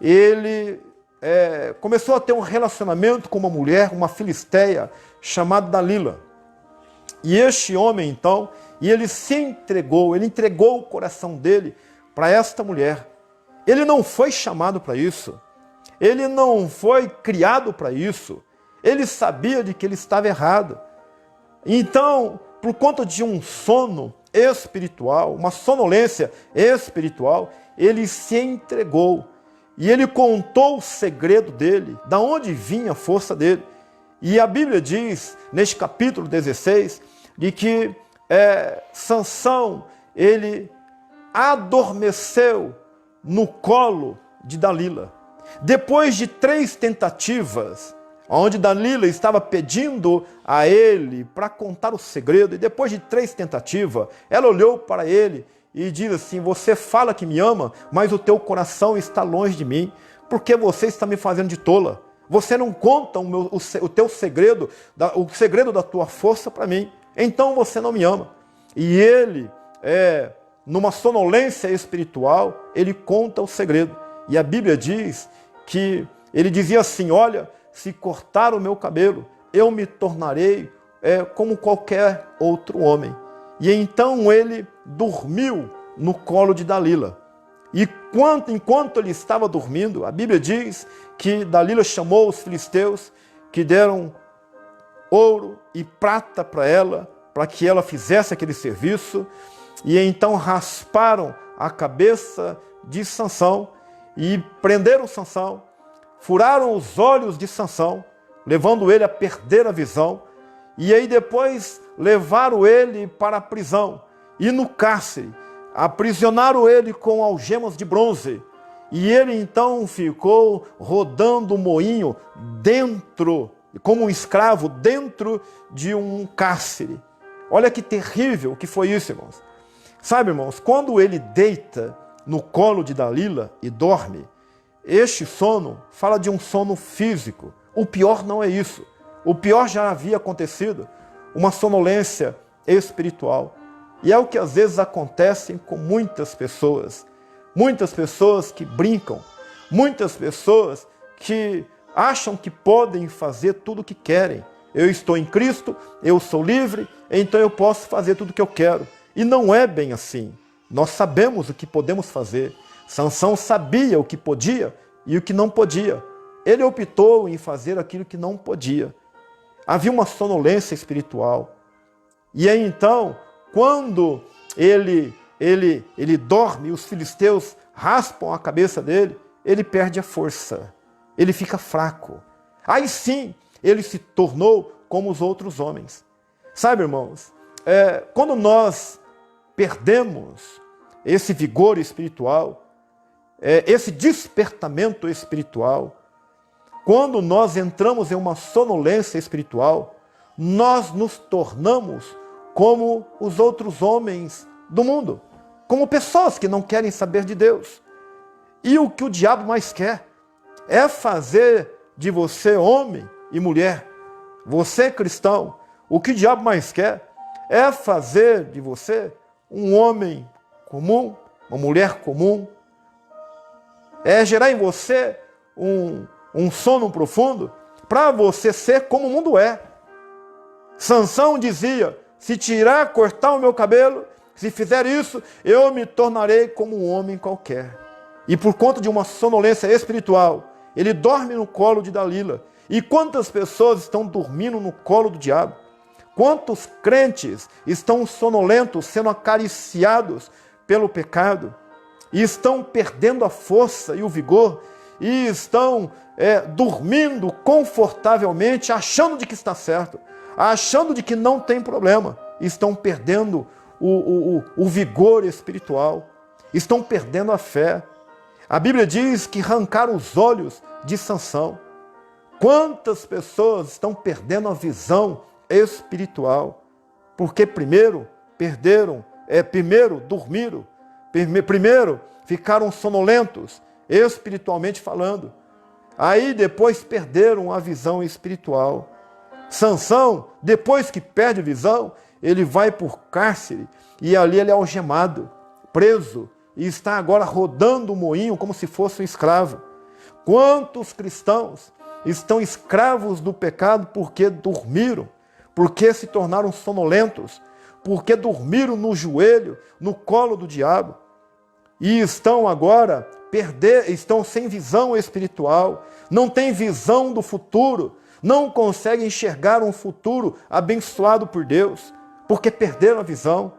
ele começou a ter um relacionamento com uma mulher, uma filisteia, chamada Dalila. E este homem, então, ele se entregou, ele entregou o coração dele para esta mulher. Ele não foi chamado para isso. Ele não foi criado para isso. Ele sabia de que ele estava errado. Então, por conta de um sono espiritual, uma sonolência espiritual, ele se entregou. E ele contou o segredo dele, da onde vinha a força dele. E a Bíblia diz, neste capítulo 16, de que Sansão, ele adormeceu no colo de Dalila. Depois de 3 tentativas, onde Dalila estava pedindo a ele para contar o segredo, e depois de 3 tentativas, ela olhou para ele e diz assim: você fala que me ama, mas o teu coração está longe de mim, porque você está me fazendo de tola. Você não conta o teu segredo, o segredo da tua força para mim. Então você não me ama. E ele, numa sonolência espiritual, ele conta o segredo. E a Bíblia diz que ele dizia assim: olha, se cortar o meu cabelo, eu me tornarei como qualquer outro homem. E então ele dormiu no colo de Dalila. E enquanto ele estava dormindo, a Bíblia diz que Dalila chamou os filisteus, que deram ouro e prata para ela, para que ela fizesse aquele serviço, e então rasparam a cabeça de Sansão e prenderam Sansão, furaram os olhos de Sansão, levando ele a perder a visão, e aí depois levaram ele para a prisão, e no cárcere aprisionaram ele com algemas de bronze, e ele então ficou rodando o moinho dentro, como um escravo, dentro de um cárcere. Olha que terrível que foi isso, irmãos. Sabe, irmãos, quando ele deita no colo de Dalila e dorme, este sono fala de um sono físico. O pior não é isso. O pior já havia acontecido, uma sonolência espiritual. E é o que às vezes acontece com muitas pessoas que brincam, muitas pessoas que acham que podem fazer tudo o que querem. Eu estou em Cristo, eu sou livre, então eu posso fazer tudo o que eu quero. E não é bem assim. Nós sabemos o que podemos fazer. Sansão sabia o que podia e o que não podia. Ele optou em fazer aquilo que não podia. Havia uma sonolência espiritual. E aí então, quando ele dorme, os filisteus raspam a cabeça dele, ele perde a força, ele fica fraco. Aí sim, ele se tornou como os outros homens. Sabe, irmãos, quando nós perdemos esse vigor espiritual, esse despertamento espiritual, quando nós entramos em uma sonolência espiritual, nós nos tornamos como os outros homens do mundo, como pessoas que não querem saber de Deus. E o que o diabo mais quer é fazer de você homem e mulher, você cristão, o que o diabo mais quer é fazer de você um homem comum, uma mulher comum, é gerar em você um sono profundo para você ser como o mundo é. Sansão dizia: se cortar o meu cabelo, se fizer isso, eu me tornarei como um homem qualquer. E por conta de uma sonolência espiritual, ele dorme no colo de Dalila. E quantas pessoas estão dormindo no colo do diabo? Quantos crentes estão sonolentos, sendo acariciados pelo pecado, e estão perdendo a força e o vigor, e estão dormindo confortavelmente, achando de que está certo, achando de que não tem problema, estão perdendo o vigor espiritual, estão perdendo a fé. A Bíblia diz que arrancaram os olhos de Sansão. Quantas pessoas estão perdendo a visão espiritual? Porque primeiro dormiram, primeiro ficaram sonolentos, espiritualmente falando. Aí depois perderam a visão espiritual. Sansão, depois que perde a visão, ele vai por cárcere e ali ele é algemado, preso, e está agora rodando o moinho como se fosse um escravo. Quantos cristãos estão escravos do pecado porque dormiram, porque se tornaram sonolentos, porque dormiram no joelho, no colo do diabo, e estão agora estão sem visão espiritual, não têm visão do futuro, não conseguem enxergar um futuro abençoado por Deus, porque perderam a visão.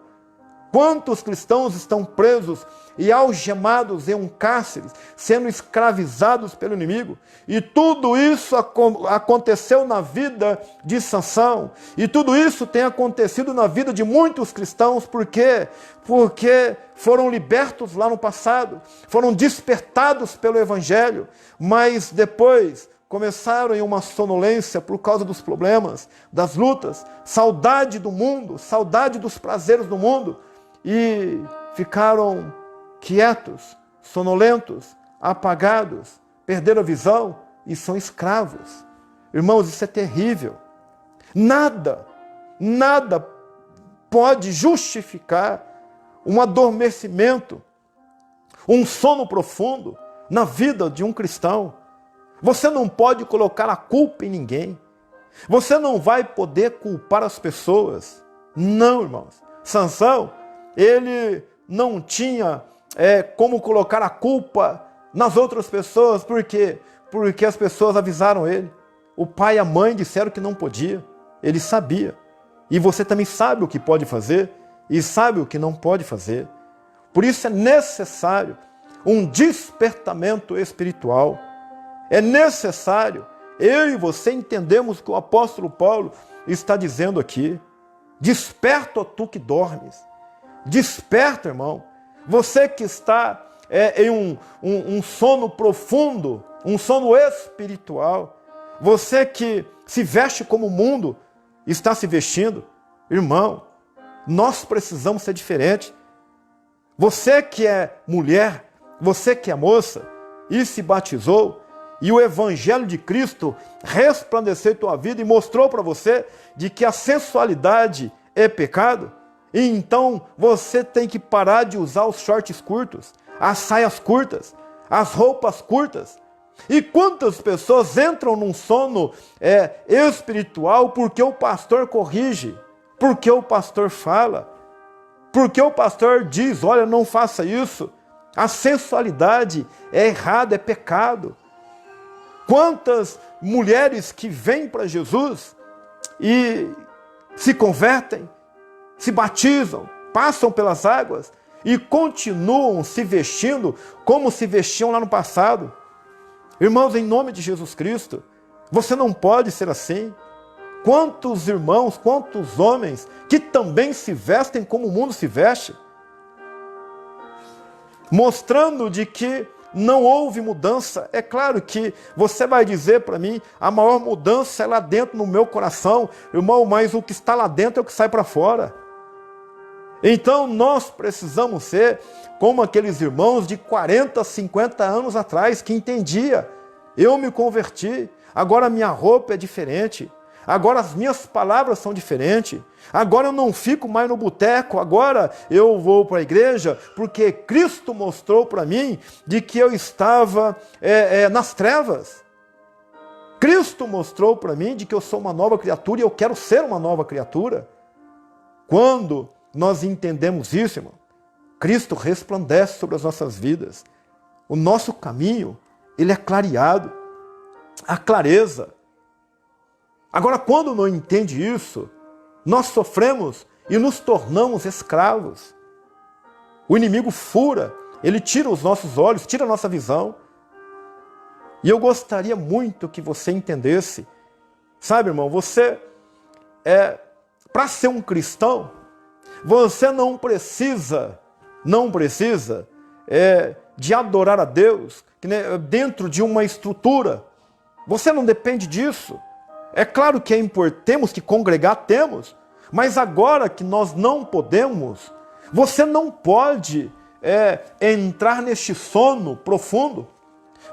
Quantos cristãos estão presos e algemados em um cárcere, sendo escravizados pelo inimigo? E tudo isso aconteceu na vida de Sansão. E tudo isso tem acontecido na vida de muitos cristãos. Por quê? Porque foram libertos lá no passado, foram despertados pelo Evangelho, mas depois começaram em uma sonolência por causa dos problemas, das lutas, saudade do mundo, saudade dos prazeres do mundo, e ficaram quietos, sonolentos, apagados, perderam a visão e são escravos. Irmãos, isso é terrível. Nada pode justificar um adormecimento, um sono profundo na vida de um cristão. Você não pode colocar a culpa em ninguém. Você não vai poder culpar as pessoas. Não, irmãos. Sansão, ele não tinha como colocar a culpa nas outras pessoas. Por quê? Porque as pessoas avisaram ele. O pai e a mãe disseram que não podia. Ele sabia. E você também sabe o que pode fazer e sabe o que não pode fazer. Por isso é necessário um despertamento espiritual. É necessário eu e você entendemos o que o apóstolo Paulo está dizendo aqui. Desperta, ó tu que dormes. Desperta, irmão. Você que está em um sono profundo, um sono espiritual. Você que se veste como o mundo está se vestindo. Irmão, nós precisamos ser diferentes. Você que é mulher, você que é moça e se batizou, e o Evangelho de Cristo resplandeceu em tua vida e mostrou para você de que a sensualidade é pecado, e então você tem que parar de usar os shorts curtos, as saias curtas, as roupas curtas. E quantas pessoas entram num sono espiritual porque o pastor corrige, porque o pastor fala, porque o pastor diz, olha, não faça isso. A sensualidade é errada, é pecado. Quantas mulheres que vêm para Jesus e se convertem, se batizam, passam pelas águas e continuam se vestindo como se vestiam lá no passado. Irmãos, em nome de Jesus Cristo, você não pode ser assim. Quantos irmãos, quantos homens que também se vestem como o mundo se veste, mostrando de que não houve mudança. É claro que você vai dizer para mim, a maior mudança é lá dentro no meu coração, irmão, mas o que está lá dentro é o que sai para fora. Então nós precisamos ser como aqueles irmãos de 40, 50 anos atrás que entendia, eu me converti, agora minha roupa é diferente, agora as minhas palavras são diferentes, agora eu não fico mais no boteco, agora eu vou para a igreja, porque Cristo mostrou para mim de que eu estava nas trevas. Cristo mostrou para mim de que eu sou uma nova criatura e eu quero ser uma nova criatura. Quando nós entendemos isso, irmão, Cristo resplandece sobre as nossas vidas. O nosso caminho, ele é clareado. A clareza. Agora, quando não entende isso, nós sofremos e nos tornamos escravos. O inimigo fura, ele tira os nossos olhos, tira a nossa visão. E eu gostaria muito que você entendesse, sabe, irmão, você, para ser um cristão, você não precisa de adorar a Deus dentro de uma estrutura. Você não depende disso. É claro que temos que congregar, temos, mas agora que nós não podemos, você não pode entrar neste sono profundo,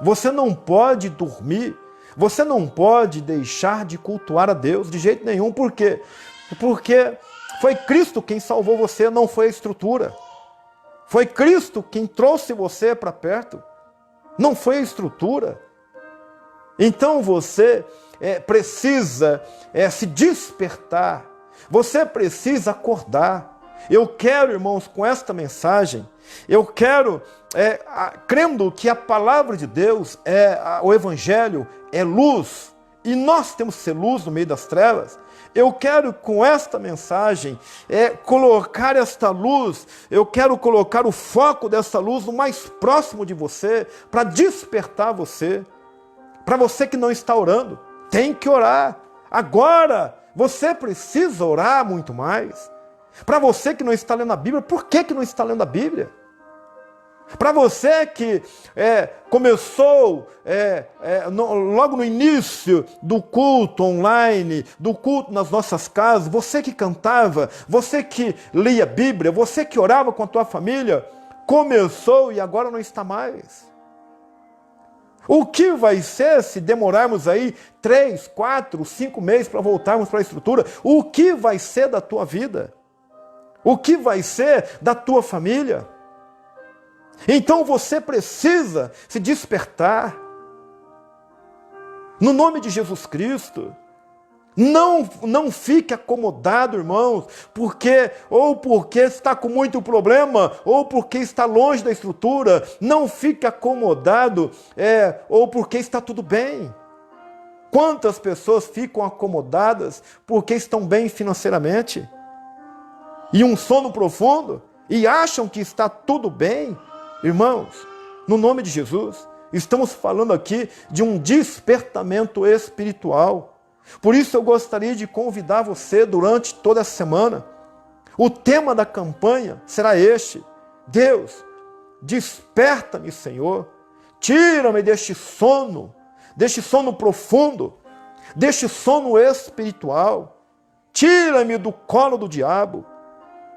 você não pode dormir, você não pode deixar de cultuar a Deus de jeito nenhum. Por quê? Porque foi Cristo quem salvou você, não foi a estrutura. Foi Cristo quem trouxe você para perto, não foi a estrutura. Então você precisa se despertar, você precisa acordar. Eu quero, irmãos, com esta mensagem, eu quero, crendo que a palavra de Deus, o Evangelho é luz, e nós temos que ser luz no meio das trevas. Eu quero, com esta mensagem, colocar esta luz, eu quero colocar o foco dessa luz no mais próximo de você, para despertar você. Para você que não está orando, tem que orar. Agora, você precisa orar muito mais. Para você que não está lendo a Bíblia, por que não está lendo a Bíblia? Para você que começou logo no início do culto online, do culto nas nossas casas, você que cantava, você que lia a Bíblia, você que orava com a tua família, começou e agora não está mais. O que vai ser se demorarmos aí 3, 4, 5 meses para voltarmos para a estrutura? O que vai ser da tua vida? O que vai ser da tua família? Então você precisa se despertar. No nome de Jesus Cristo. Não fique acomodado, irmãos, porque está com muito problema, ou porque está longe da estrutura. Não fique acomodado, ou porque está tudo bem. Quantas pessoas ficam acomodadas porque estão bem financeiramente? E um sono profundo, e acham que está tudo bem? Irmãos, no nome de Jesus, estamos falando aqui de um despertamento espiritual. Por isso eu gostaria de convidar você durante toda a semana. O tema da campanha será este: Deus, desperta-me, Senhor. Tira-me deste sono profundo, deste sono espiritual. Tira-me do colo do diabo.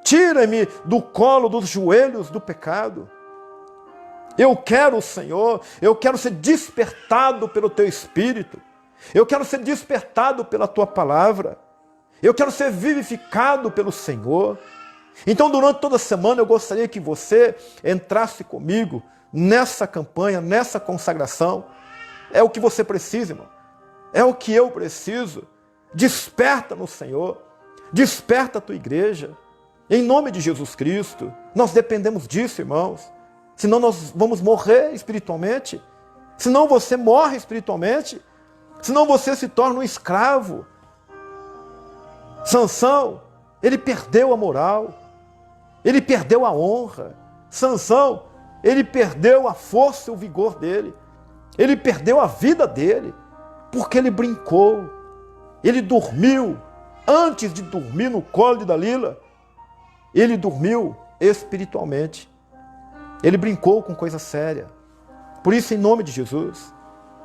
Tira-me do colo dos joelhos do pecado. Eu quero, Senhor, eu quero ser despertado pelo Teu Espírito. Eu quero ser despertado pela Tua Palavra. Eu quero ser vivificado pelo Senhor. Então, durante toda a semana, eu gostaria que você entrasse comigo nessa campanha, nessa consagração. É o que você precisa, irmão. É o que eu preciso. Desperta no Senhor. Desperta a tua igreja. Em nome de Jesus Cristo. Nós dependemos disso, irmãos. Senão nós vamos morrer espiritualmente. Senão você morre espiritualmente. Senão você se torna um escravo. Sansão, ele perdeu a moral. Ele perdeu a honra. Sansão, ele perdeu a força e o vigor dele. Ele perdeu a vida dele. Porque ele brincou. Ele dormiu. Antes de dormir no colo de Dalila, ele dormiu espiritualmente. Ele brincou com coisa séria. Por isso, em nome de Jesus,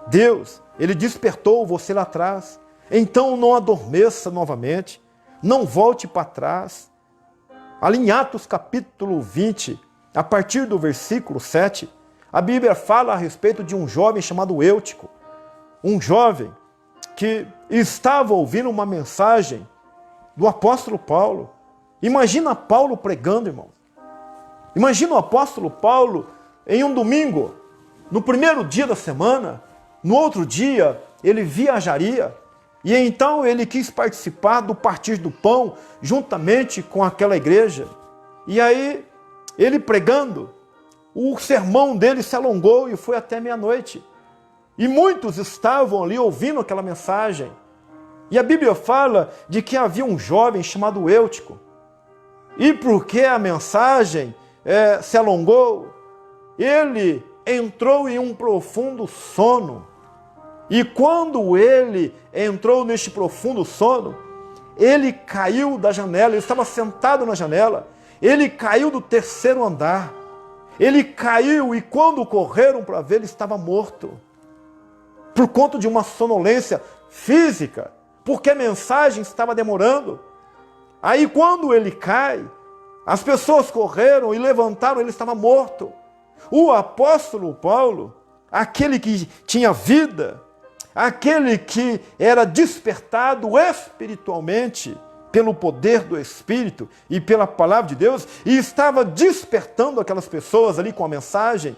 Deus, Ele despertou você lá atrás. Então não adormeça novamente. Não volte para trás. Ali em Atos capítulo 20, a partir do versículo 7, a Bíblia fala a respeito de um jovem chamado Eutico. Um jovem que estava ouvindo uma mensagem do apóstolo Paulo. Imagina Paulo pregando, irmãos. Imagina o apóstolo Paulo em um domingo, no primeiro dia da semana. No outro dia, ele viajaria. E então ele quis participar do partir do pão juntamente com aquela igreja. E aí, ele pregando, o sermão dele se alongou e foi até meia-noite. E muitos estavam ali ouvindo aquela mensagem. E a Bíblia fala de que havia um jovem chamado Eutico. E porque a mensagem se alongou, ele entrou em um profundo sono. E quando ele entrou neste profundo sono, ele caiu da janela. Ele estava sentado na janela. Ele caiu do 3º andar. Ele caiu e quando correram para ver, ele estava morto. Por conta de uma sonolência física. Porque a mensagem estava demorando. Aí quando ele cai, as pessoas correram e levantaram, ele estava morto. O apóstolo Paulo, aquele que tinha vida, aquele que era despertado espiritualmente pelo poder do Espírito e pela palavra de Deus, e estava despertando aquelas pessoas ali com a mensagem,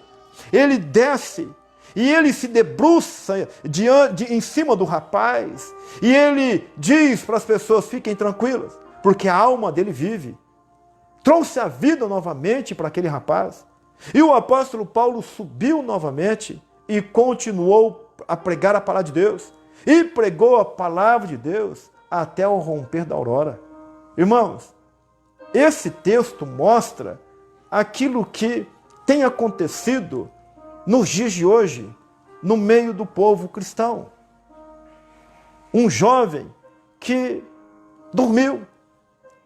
ele desce e ele se debruça em cima do rapaz, e ele diz para as pessoas: fiquem tranquilas, porque a alma dele vive. Trouxe a vida novamente para aquele rapaz. E o apóstolo Paulo subiu novamente e continuou a pregar a palavra de Deus. E pregou a palavra de Deus até o romper da aurora. Irmãos, esse texto mostra aquilo que tem acontecido nos dias de hoje, no meio do povo cristão. Um jovem que dormiu,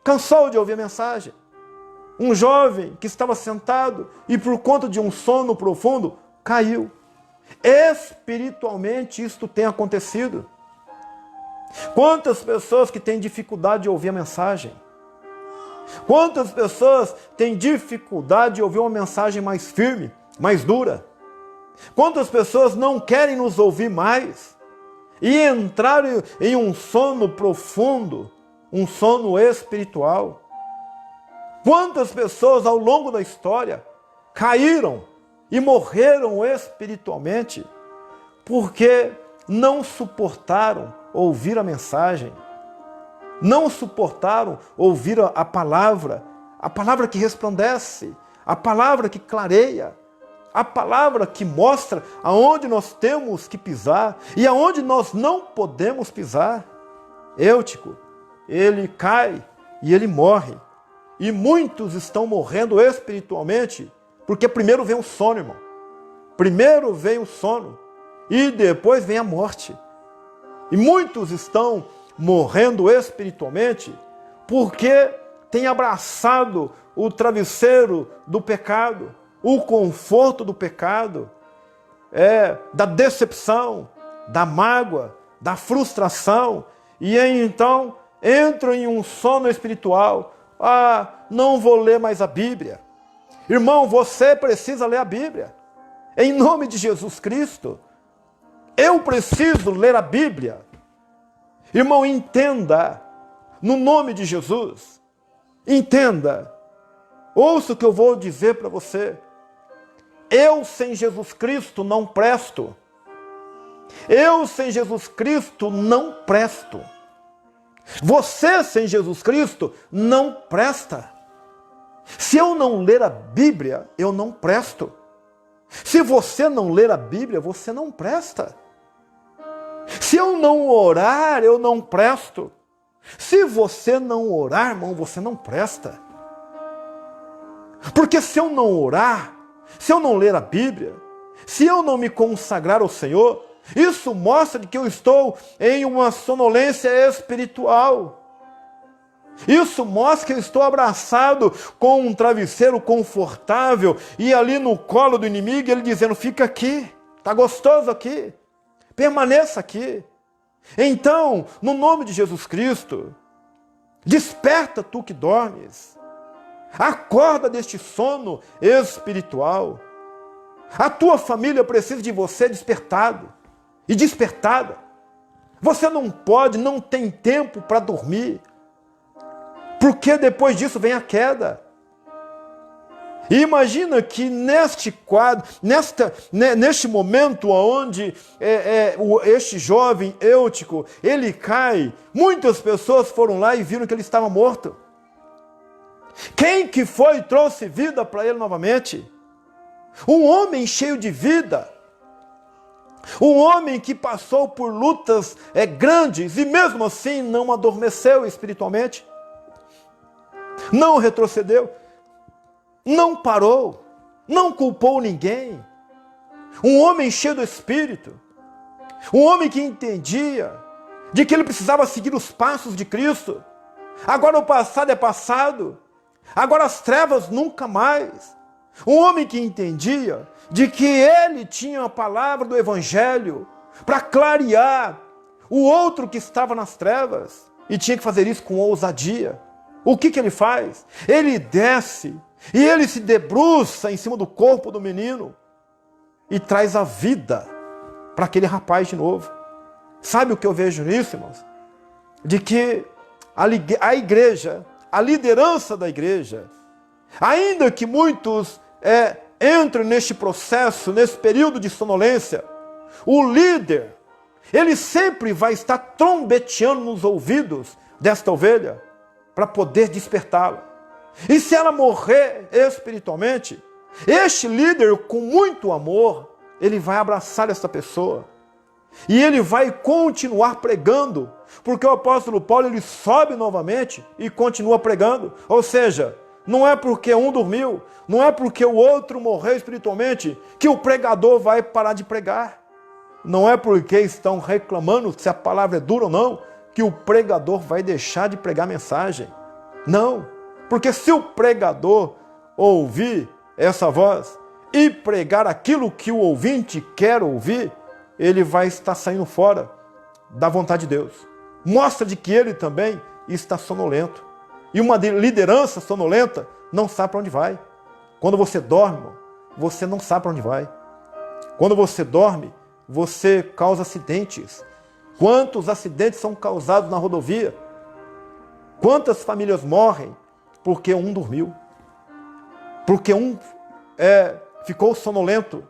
cansou de ouvir a mensagem. Um jovem que estava sentado e por conta de um sono profundo, caiu. Espiritualmente isto tem acontecido. Quantas pessoas que têm dificuldade de ouvir a mensagem? Quantas pessoas têm dificuldade de ouvir uma mensagem mais firme, mais dura? Quantas pessoas não querem nos ouvir mais e entraram em um sono profundo, um sono espiritual? Quantas pessoas ao longo da história caíram e morreram espiritualmente porque não suportaram ouvir a mensagem, não suportaram ouvir a palavra que resplandece, a palavra que clareia, a palavra que mostra aonde nós temos que pisar e aonde nós não podemos pisar. Eutico, ele cai e ele morre. E muitos estão morrendo espiritualmente, porque primeiro vem o sono, irmão. Primeiro vem o sono e depois vem a morte. E muitos estão morrendo espiritualmente porque têm abraçado o travesseiro do pecado, o conforto do pecado, da decepção, da mágoa, da frustração, e então entram em um sono espiritual. Não vou ler mais a Bíblia. Irmão, você precisa ler a Bíblia. Em nome de Jesus Cristo, eu preciso ler a Bíblia. Irmão, entenda, no nome de Jesus, entenda, ouça o que eu vou dizer para você. Eu sem Jesus Cristo não presto. Eu sem Jesus Cristo não presto. Você sem Jesus Cristo não presta. Se eu não ler a Bíblia, eu não presto. Se você não ler a Bíblia, você não presta. Se eu não orar, eu não presto. Se você não orar, irmão, você não presta. Porque se eu não orar, se eu não ler a Bíblia, se eu não me consagrar ao Senhor, isso mostra que eu estou em uma sonolência espiritual. Isso mostra que eu estou abraçado com um travesseiro confortável e ali no colo do inimigo ele dizendo, fica aqui, está gostoso aqui, permaneça aqui. Então, no nome de Jesus Cristo, desperta tu que dormes, acorda deste sono espiritual. A tua família precisa de você despertado e despertada. Você não pode, não tem tempo para dormir, porque depois disso vem a queda. E imagina que neste quadro, neste momento onde este jovem Eutico, ele cai, muitas pessoas foram lá e viram que ele estava morto. Quem que foi e trouxe vida para ele novamente? Um homem cheio de vida. Um homem que passou por lutas grandes e mesmo assim não adormeceu espiritualmente. Não retrocedeu. Não parou. Não culpou ninguém. Um homem cheio do Espírito. Um homem que entendia de que ele precisava seguir os passos de Cristo. Agora o passado é passado. Agora as trevas nunca mais. Um homem que entendia de que ele tinha a palavra do Evangelho para clarear o outro que estava nas trevas e tinha que fazer isso com ousadia. O que ele faz? Ele desce e ele se debruça em cima do corpo do menino e traz a vida para aquele rapaz de novo. Sabe o que eu vejo nisso, irmãos? De que a igreja, a liderança da igreja, ainda que muitos entram neste processo, nesse período de sonolência, o líder, ele sempre vai estar trombeteando nos ouvidos desta ovelha para poder despertá-la. E se ela morrer espiritualmente, este líder, com muito amor, ele vai abraçar essa pessoa. E ele vai continuar pregando, porque o apóstolo Paulo ele sobe novamente e continua pregando. Ou seja, não é porque um dormiu, não é porque o outro morreu espiritualmente, que o pregador vai parar de pregar. Não é porque estão reclamando se a palavra é dura ou não, que o pregador vai deixar de pregar a mensagem. Não, porque se o pregador ouvir essa voz e pregar aquilo que o ouvinte quer ouvir, ele vai estar saindo fora da vontade de Deus. Mostra de que ele também está sonolento. E uma liderança sonolenta não sabe para onde vai. Quando você dorme, você não sabe para onde vai. Quando você dorme, você causa acidentes. Quantos acidentes são causados na rodovia? Quantas famílias morrem porque um dormiu? Porque um ficou sonolento?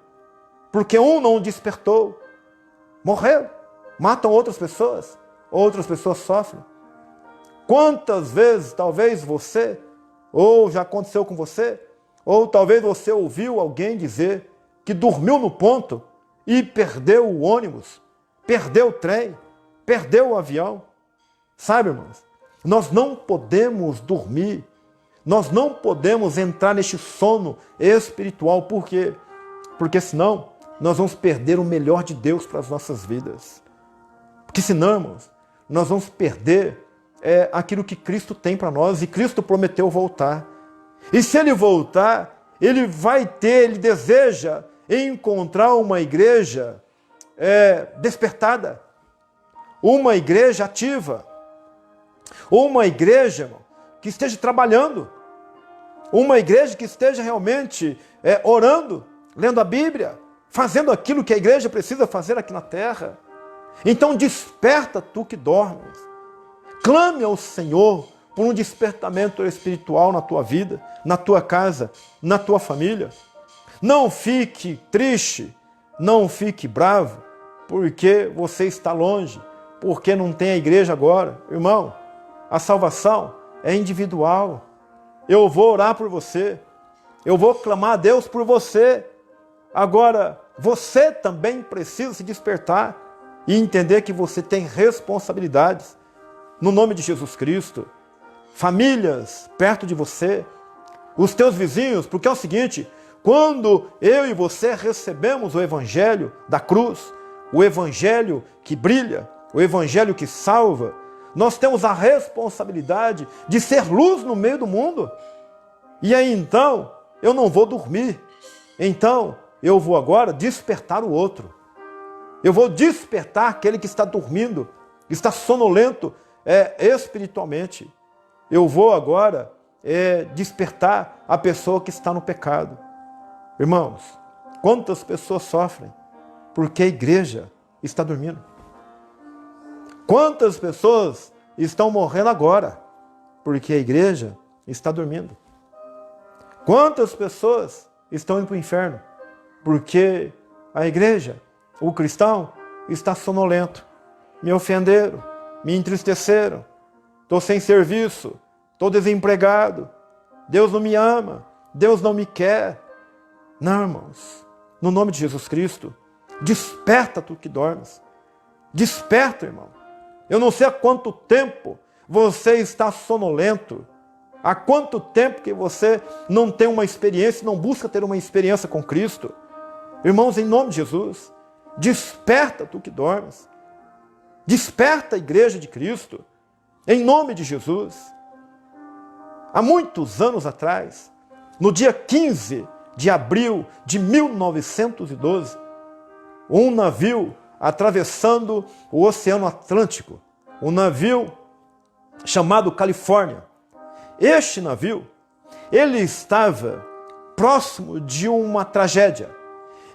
Porque um não despertou? Morreu. Matam outras pessoas sofrem. Quantas vezes, talvez você, ou já aconteceu com você, ou talvez você ouviu alguém dizer que dormiu no ponto e perdeu o ônibus, perdeu o trem, perdeu o avião. Sabe, irmãos, nós não podemos dormir, nós não podemos entrar neste sono espiritual. Por quê? Porque senão nós vamos perder o melhor de Deus para as nossas vidas. Porque senão, irmãos, nós vamos perder aquilo que Cristo tem para nós, e Cristo prometeu voltar. E se Ele voltar, Ele Ele deseja encontrar uma igreja despertada, uma igreja ativa, uma igreja, irmão, que esteja trabalhando, uma igreja que esteja realmente orando, lendo a Bíblia, fazendo aquilo que a igreja precisa fazer aqui na terra. Então desperta tu que dormes. Clame ao Senhor por um despertamento espiritual na tua vida, na tua casa, na tua família. Não fique triste, não fique bravo, porque você está longe, porque não tem a igreja agora. Irmão, a salvação é individual. Eu vou orar por você, eu vou clamar a Deus por você. Agora, você também precisa se despertar e entender que você tem responsabilidades. No nome de Jesus Cristo, famílias perto de você, os teus vizinhos, porque é o seguinte: quando eu e você recebemos o evangelho da cruz, o evangelho que brilha, o evangelho que salva, nós temos a responsabilidade de ser luz no meio do mundo. E aí então, eu não vou dormir. Então, eu vou agora despertar o outro. Eu vou despertar aquele que está dormindo, que está sonolento espiritualmente. Eu vou agora despertar a pessoa que está no pecado. Irmãos, quantas pessoas sofrem porque a igreja está dormindo? Quantas pessoas estão morrendo agora porque a igreja está dormindo? Quantas pessoas estão indo para o inferno porque a igreja, o cristão, está sonolento? Me ofenderam, me entristeceram, estou sem serviço, estou desempregado, Deus não me ama, Deus não me quer. Não, irmãos, no nome de Jesus Cristo, desperta tu que dormes. Desperta, irmão. Eu não sei há quanto tempo você está sonolento, há quanto tempo que você não tem uma experiência, não busca ter uma experiência com Cristo. Irmãos, em nome de Jesus, desperta tu que dormes. Desperta a igreja de Cristo, em nome de Jesus. Há muitos anos atrás, no dia 15 de abril de 1912, um navio atravessando o Oceano Atlântico, um navio chamado Califórnia. Este navio, ele estava próximo de uma tragédia.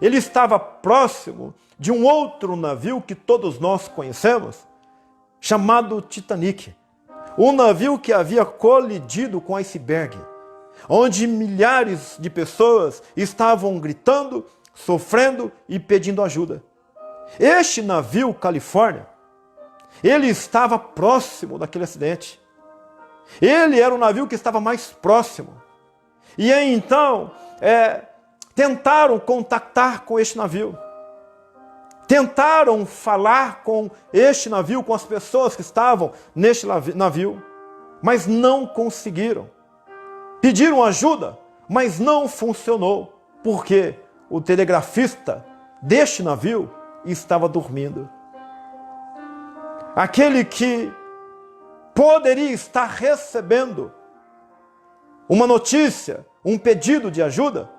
Ele estava próximo de um outro navio que todos nós conhecemos, chamado Titanic. Um navio que havia colidido com iceberg, onde milhares de pessoas estavam gritando, sofrendo e pedindo ajuda. Este navio Califórnia, ele estava próximo daquele acidente. Ele era o navio que estava mais próximo. E aí, então, tentaram contactar com este navio. Tentaram falar com este navio, com as pessoas que estavam neste navio, mas não conseguiram. Pediram ajuda, mas não funcionou, porque o telegrafista deste navio estava dormindo. Aquele que poderia estar recebendo uma notícia, um pedido de ajuda,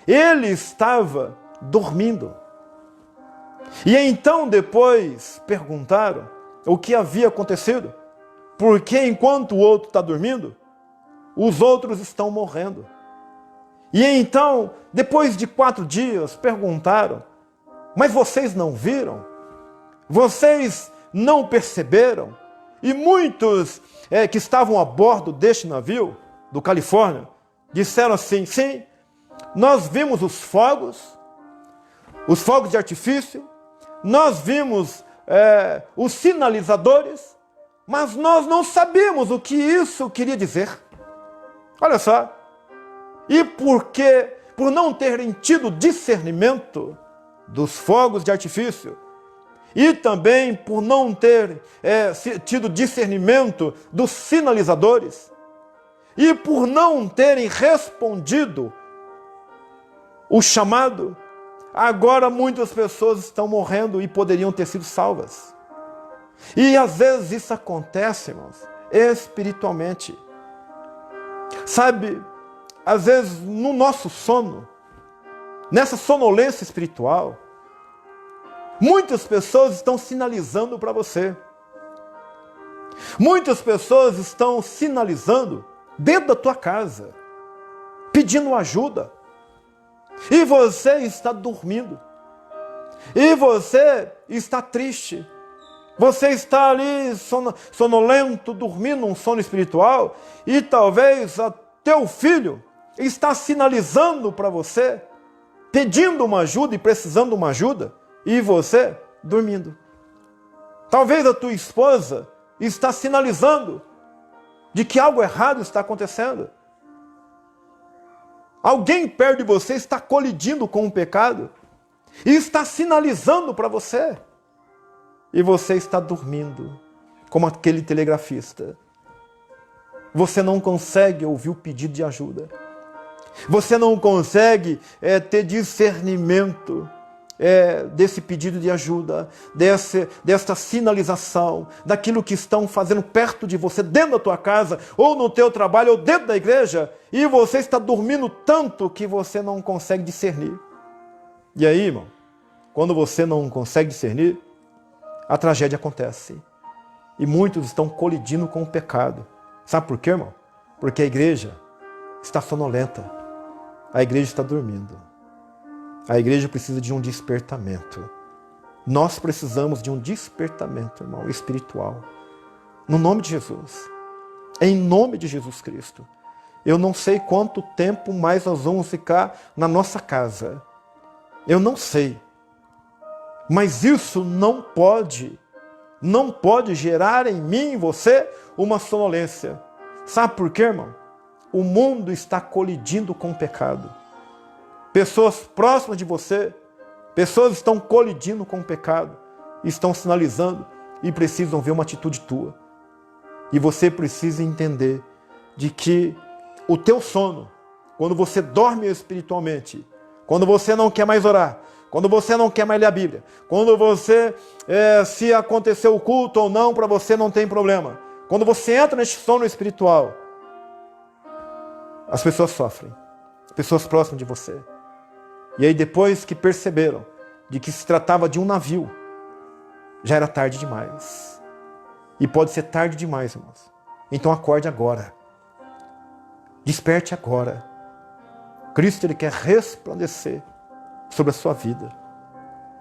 ele estava dormindo. E então depois perguntaram o que havia acontecido, porque enquanto o outro está dormindo, os outros estão morrendo. E então, depois de 4 dias, perguntaram Mas vocês não viram? Vocês não perceberam? E muitos que estavam a bordo deste navio, do Califórnia, disseram assim, sim, nós vimos os fogos de artifício, nós vimos os sinalizadores, mas nós não sabíamos o que isso queria dizer. Olha só. E por não terem tido discernimento dos fogos de artifício, e também por não ter tido discernimento dos sinalizadores, e por não terem respondido o chamado, agora muitas pessoas estão morrendo e poderiam ter sido salvas. E às vezes isso acontece, irmãos, espiritualmente. Sabe, às vezes no nosso sono, nessa sonolência espiritual, muitas pessoas estão sinalizando para você. Muitas pessoas estão sinalizando dentro da tua casa, pedindo ajuda. E você está dormindo. E você está triste. Você está ali sonolento, dormindo um sono espiritual. E talvez teu filho está sinalizando para você, pedindo uma ajuda e precisando de uma ajuda. E você dormindo. Talvez a tua esposa está sinalizando de que algo errado está acontecendo. Alguém perto de você está colidindo com o pecado e está sinalizando para você. E você está dormindo, como aquele telegrafista. Você não consegue ouvir o pedido de ajuda. Você não consegue ter discernimento desse pedido de ajuda, desta sinalização, daquilo que estão fazendo perto de você, dentro da tua casa, ou no teu trabalho, ou dentro da igreja, e você está dormindo tanto que você não consegue discernir. E aí, irmão, quando você não consegue discernir, a tragédia acontece. E muitos estão colidindo com o pecado. Sabe por quê, irmão? Porque a igreja está sonolenta. A igreja está dormindo. A igreja precisa de um despertamento. Nós precisamos de um despertamento, irmão, espiritual. No nome de Jesus. Em nome de Jesus Cristo. Eu não sei quanto tempo mais nós vamos ficar na nossa casa. Eu não sei. Mas isso não pode gerar em mim e você uma sonolência. Sabe por quê, irmão? O mundo está colidindo com o pecado. Pessoas próximas de você, pessoas estão colidindo com o pecado, estão sinalizando e precisam ver uma atitude tua. E você precisa entender de que o teu sono, quando você dorme espiritualmente, quando você não quer mais orar, quando você não quer mais ler a Bíblia, quando você, se aconteceu o culto ou não, para você não tem problema. Quando você entra neste sono espiritual, as pessoas sofrem, as pessoas próximas de você. E aí depois que perceberam de que se tratava de um navio, já era tarde demais. E pode ser tarde demais, irmãos. Então acorde agora. Desperte agora. Cristo, Ele quer resplandecer sobre a sua vida.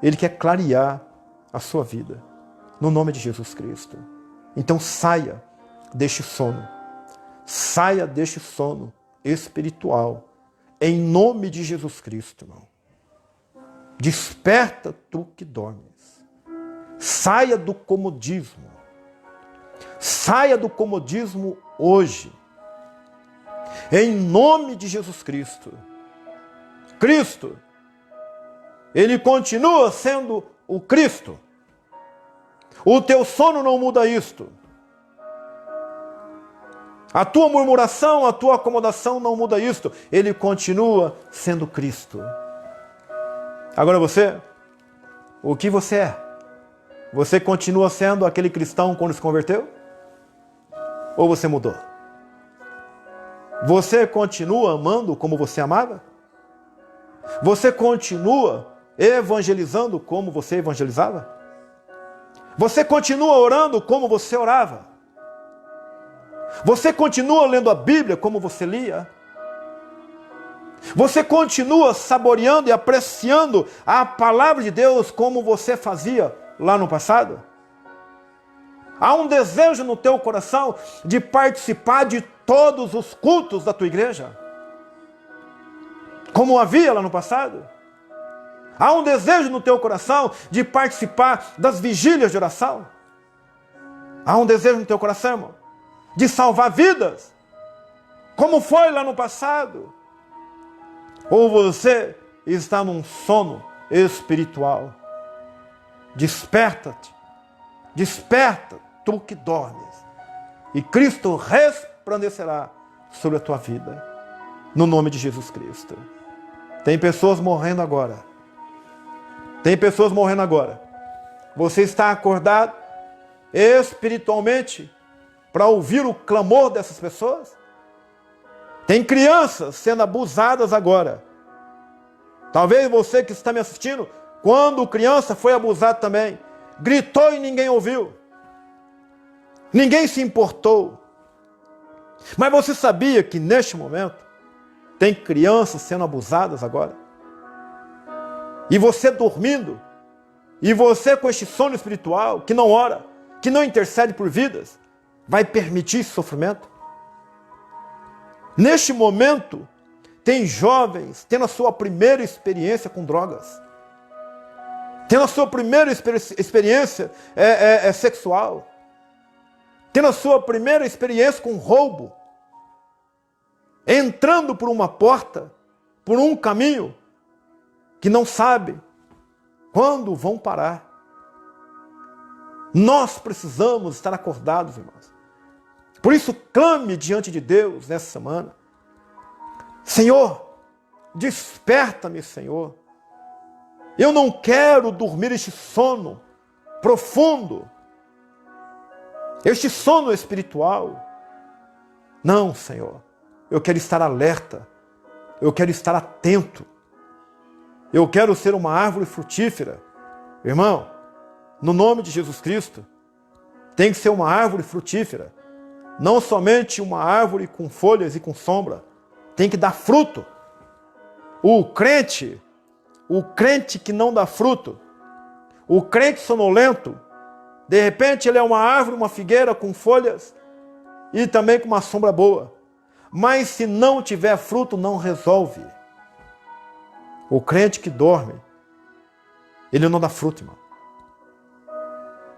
Ele quer clarear a sua vida. No nome de Jesus Cristo. Então saia deste sono. Saia deste sono espiritual. Em nome de Jesus Cristo, irmão. Desperta tu que dormes. Saia do comodismo. Saia do comodismo hoje. Em nome de Jesus Cristo. Cristo, Ele continua sendo o Cristo. O teu sono não muda isto. A tua murmuração, a tua acomodação não muda isto. Ele continua sendo Cristo. Agora você, o que você é? Você continua sendo aquele cristão quando se converteu? Ou você mudou? Você continua amando como você amava? Você continua evangelizando como você evangelizava? Você continua orando como você orava? Você continua lendo a Bíblia como você lia? Você continua saboreando e apreciando a palavra de Deus como você fazia lá no passado? Há um desejo no teu coração de participar de todos os cultos da tua igreja? Como havia lá no passado? Há um desejo no teu coração de participar das vigílias de oração? Há um desejo no teu coração, irmão, de salvar vidas? Como foi lá no passado? Ou você está num sono espiritual? Desperta-te, desperta, tu que dormes, e Cristo resplandecerá sobre a tua vida, no nome de Jesus Cristo. Tem pessoas morrendo agora. Tem pessoas morrendo agora. Você está acordado espiritualmente para ouvir o clamor dessas pessoas? Tem crianças sendo abusadas agora. Talvez você que está me assistindo, quando criança foi abusado também, gritou e ninguém ouviu. Ninguém se importou. Mas você sabia que neste momento tem crianças sendo abusadas agora? E você dormindo, e você com este sono espiritual, que não ora, que não intercede por vidas, vai permitir esse sofrimento? Neste momento, tem jovens tendo a sua primeira experiência com drogas, tendo a sua primeira experiência sexual, tendo a sua primeira experiência com roubo, entrando por uma porta, por um caminho, que não sabe quando vão parar. Nós precisamos estar acordados, irmãos. Por isso, clame diante de Deus nessa semana. Senhor, desperta-me, Senhor. Eu não quero dormir este sono profundo, este sono espiritual. Não, Senhor. Eu quero estar alerta. Eu quero estar atento. Eu quero ser uma árvore frutífera. Irmão, no nome de Jesus Cristo, tem que ser uma árvore frutífera. Não somente uma árvore com folhas e com sombra. Tem que dar fruto. O crente que não dá fruto, o crente sonolento, de repente ele é uma árvore, uma figueira com folhas e também com uma sombra boa. Mas se não tiver fruto, não resolve. O crente que dorme, ele não dá fruto, irmão.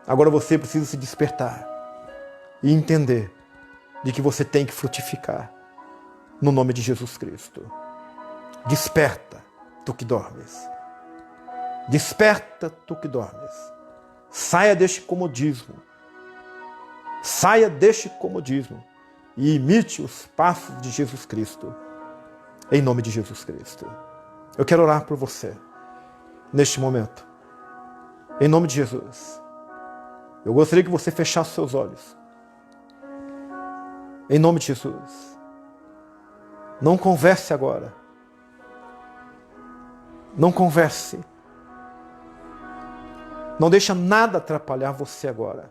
Agora você precisa se despertar e entender de que você tem que frutificar no nome de Jesus Cristo. Desperta, tu que dormes. Desperta, tu que dormes. Saia deste comodismo. Saia deste comodismo e imite os passos de Jesus Cristo. Em nome de Jesus Cristo. Eu quero orar por você neste momento. Em nome de Jesus. Eu gostaria que você fechasse seus olhos. Em nome de Jesus. Não converse agora. Não converse. Não deixe nada atrapalhar você agora.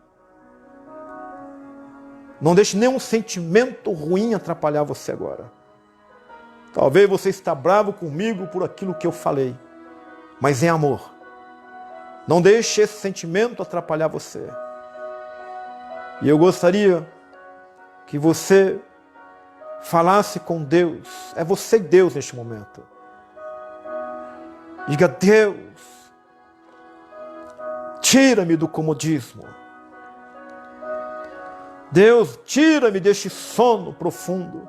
Não deixe nenhum sentimento ruim atrapalhar você agora. Talvez você está bravo comigo por aquilo que eu falei, mas em amor. Não deixe esse sentimento atrapalhar você. E eu gostaria que você falasse com Deus. É você e Deus neste momento. Diga: Deus, tira-me do comodismo. Deus, tira-me deste sono profundo.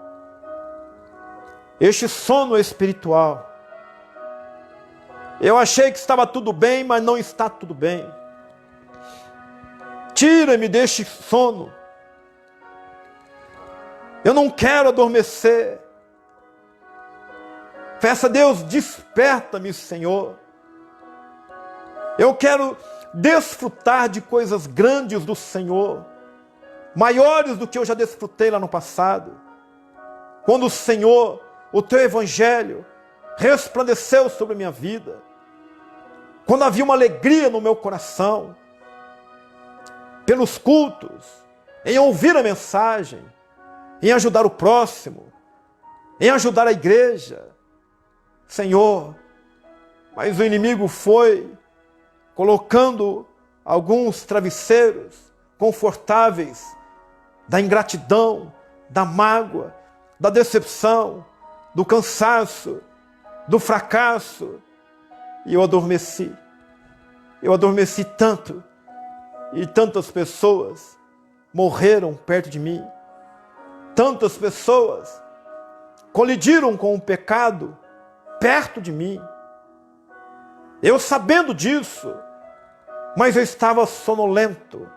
Este sono espiritual. Eu achei que estava tudo bem, mas não está tudo bem. Tira-me deste sono. Eu não quero adormecer. Peça a Deus, desperta-me, Senhor. Eu quero desfrutar de coisas grandes do Senhor, maiores do que eu já desfrutei lá no passado. Quando o Senhor, o teu evangelho, resplandeceu sobre a minha vida. Quando havia uma alegria no meu coração, pelos cultos, em ouvir a mensagem, em ajudar o próximo, em ajudar a igreja, Senhor, mas o inimigo foi colocando alguns travesseiros confortáveis da ingratidão, da mágoa, da decepção, do cansaço, do fracasso, e eu adormeci. Eu adormeci tanto, e tantas pessoas morreram perto de mim. Tantas pessoas colidiram com o pecado perto de mim. Eu sabendo disso, mas eu estava sonolento,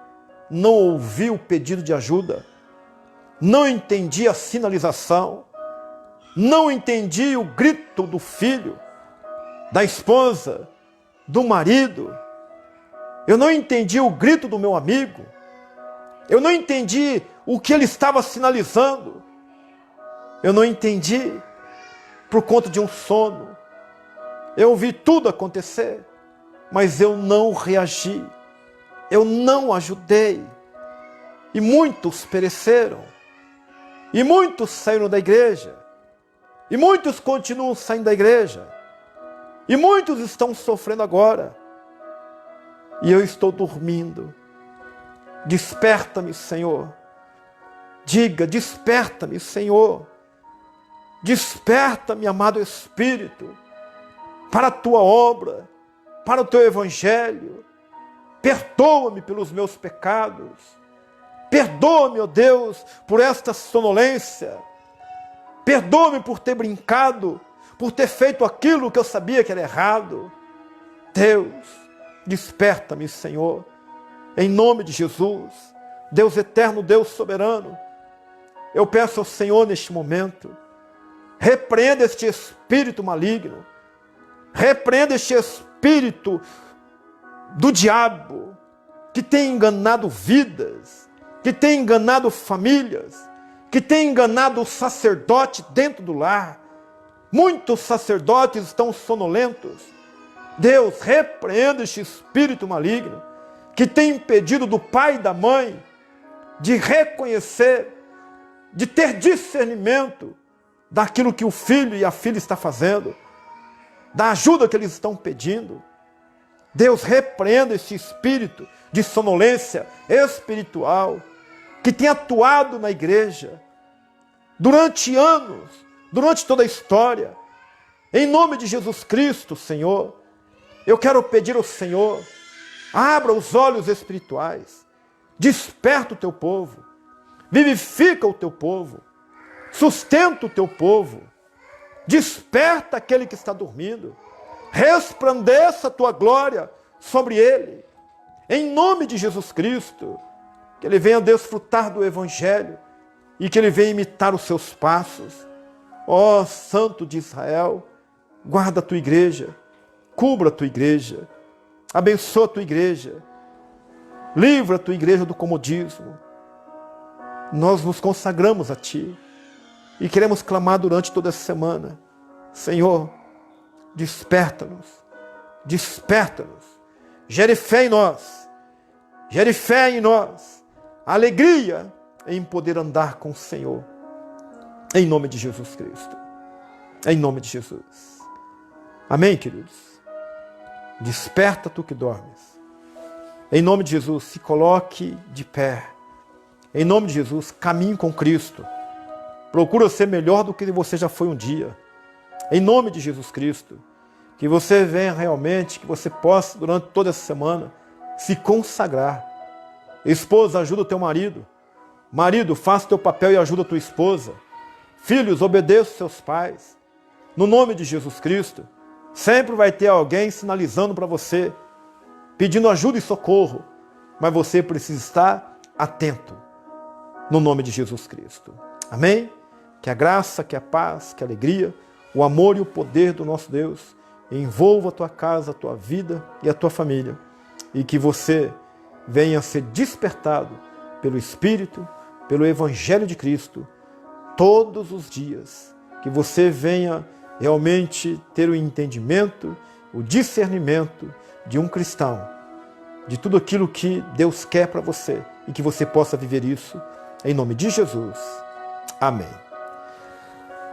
não ouvi o pedido de ajuda, não entendi a sinalização, não entendi o grito do filho, da esposa, do marido. Eu não entendi o grito do meu amigo. Eu não entendi o que ele estava sinalizando. Eu não entendi por conta de um sono. Eu vi tudo acontecer, mas eu não reagi. Eu não ajudei. E muitos pereceram. E muitos saíram da igreja. E muitos continuam saindo da igreja. E muitos estão sofrendo agora. E eu estou dormindo. Desperta-me, Senhor. Diga, desperta-me, Senhor. Desperta-me, amado Espírito, para a tua obra, para o teu evangelho. Perdoa-me pelos meus pecados. Perdoa-me, ó Deus, por esta sonolência. Perdoa-me por ter brincado, por ter feito aquilo que eu sabia que era errado. Deus, desperta-me, Senhor, em nome de Jesus. Deus eterno, Deus soberano, eu peço ao Senhor neste momento, repreenda este espírito maligno, repreenda este espírito do diabo, que tem enganado vidas, que tem enganado famílias, que tem enganado o sacerdote dentro do lar. Muitos sacerdotes estão sonolentos. Deus, repreenda este espírito maligno, que tem impedido do pai e da mãe de reconhecer, de ter discernimento daquilo que o filho e a filha estão fazendo, da ajuda que eles estão pedindo. Deus, repreenda este espírito de sonolência espiritual que tem atuado na igreja durante anos, durante toda a história. Em nome de Jesus Cristo, Senhor, eu quero pedir ao Senhor, abra os olhos espirituais, desperta o teu povo, vivifica o teu povo, sustenta o teu povo, desperta aquele que está dormindo, resplandeça a tua glória sobre ele, em nome de Jesus Cristo, que ele venha desfrutar do evangelho e que ele venha imitar os seus passos. Ó Santo de Israel, guarda a tua igreja, cubra a tua igreja, abençoa a tua igreja, livra a tua igreja do comodismo. Nós nos consagramos a ti e queremos clamar durante toda essa semana: Senhor, desperta-nos, desperta-nos, gere fé em nós, gere fé em nós, alegria em poder andar com o Senhor, em nome de Jesus Cristo, em nome de Jesus. Amém, queridos? Desperta tu que dormes. Em nome de Jesus, se coloque de pé. Em nome de Jesus, caminhe com Cristo. Procura ser melhor do que você já foi um dia. Em nome de Jesus Cristo, que você venha realmente, que você possa, durante toda essa semana, se consagrar. Esposa, ajuda o teu marido. Marido, faça o teu papel e ajuda a tua esposa. Filhos, obedeça os seus pais. No nome de Jesus Cristo, sempre vai ter alguém sinalizando para você, pedindo ajuda e socorro, mas você precisa estar atento, no nome de Jesus Cristo. Amém? Que a graça, que a paz, que a alegria, o amor e o poder do nosso Deus envolva a tua casa, a tua vida e a tua família, e que você venha a ser despertado pelo Espírito, pelo Evangelho de Cristo, todos os dias, que você venha realmente ter o entendimento, o discernimento de um cristão, de tudo aquilo que Deus quer para você, e que você possa viver isso, em nome de Jesus. Amém.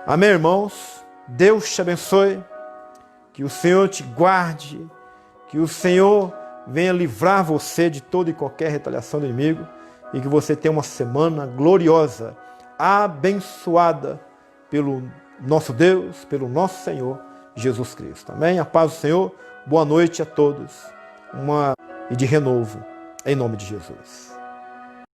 Amém, irmãos. Deus te abençoe. Que o Senhor te guarde, que o Senhor venha livrar você de toda e qualquer retaliação do inimigo e que você tenha uma semana gloriosa, abençoada pelo nosso Deus, pelo nosso Senhor Jesus Cristo. Amém? A paz do Senhor, boa noite a todos e de renovo, em nome de Jesus.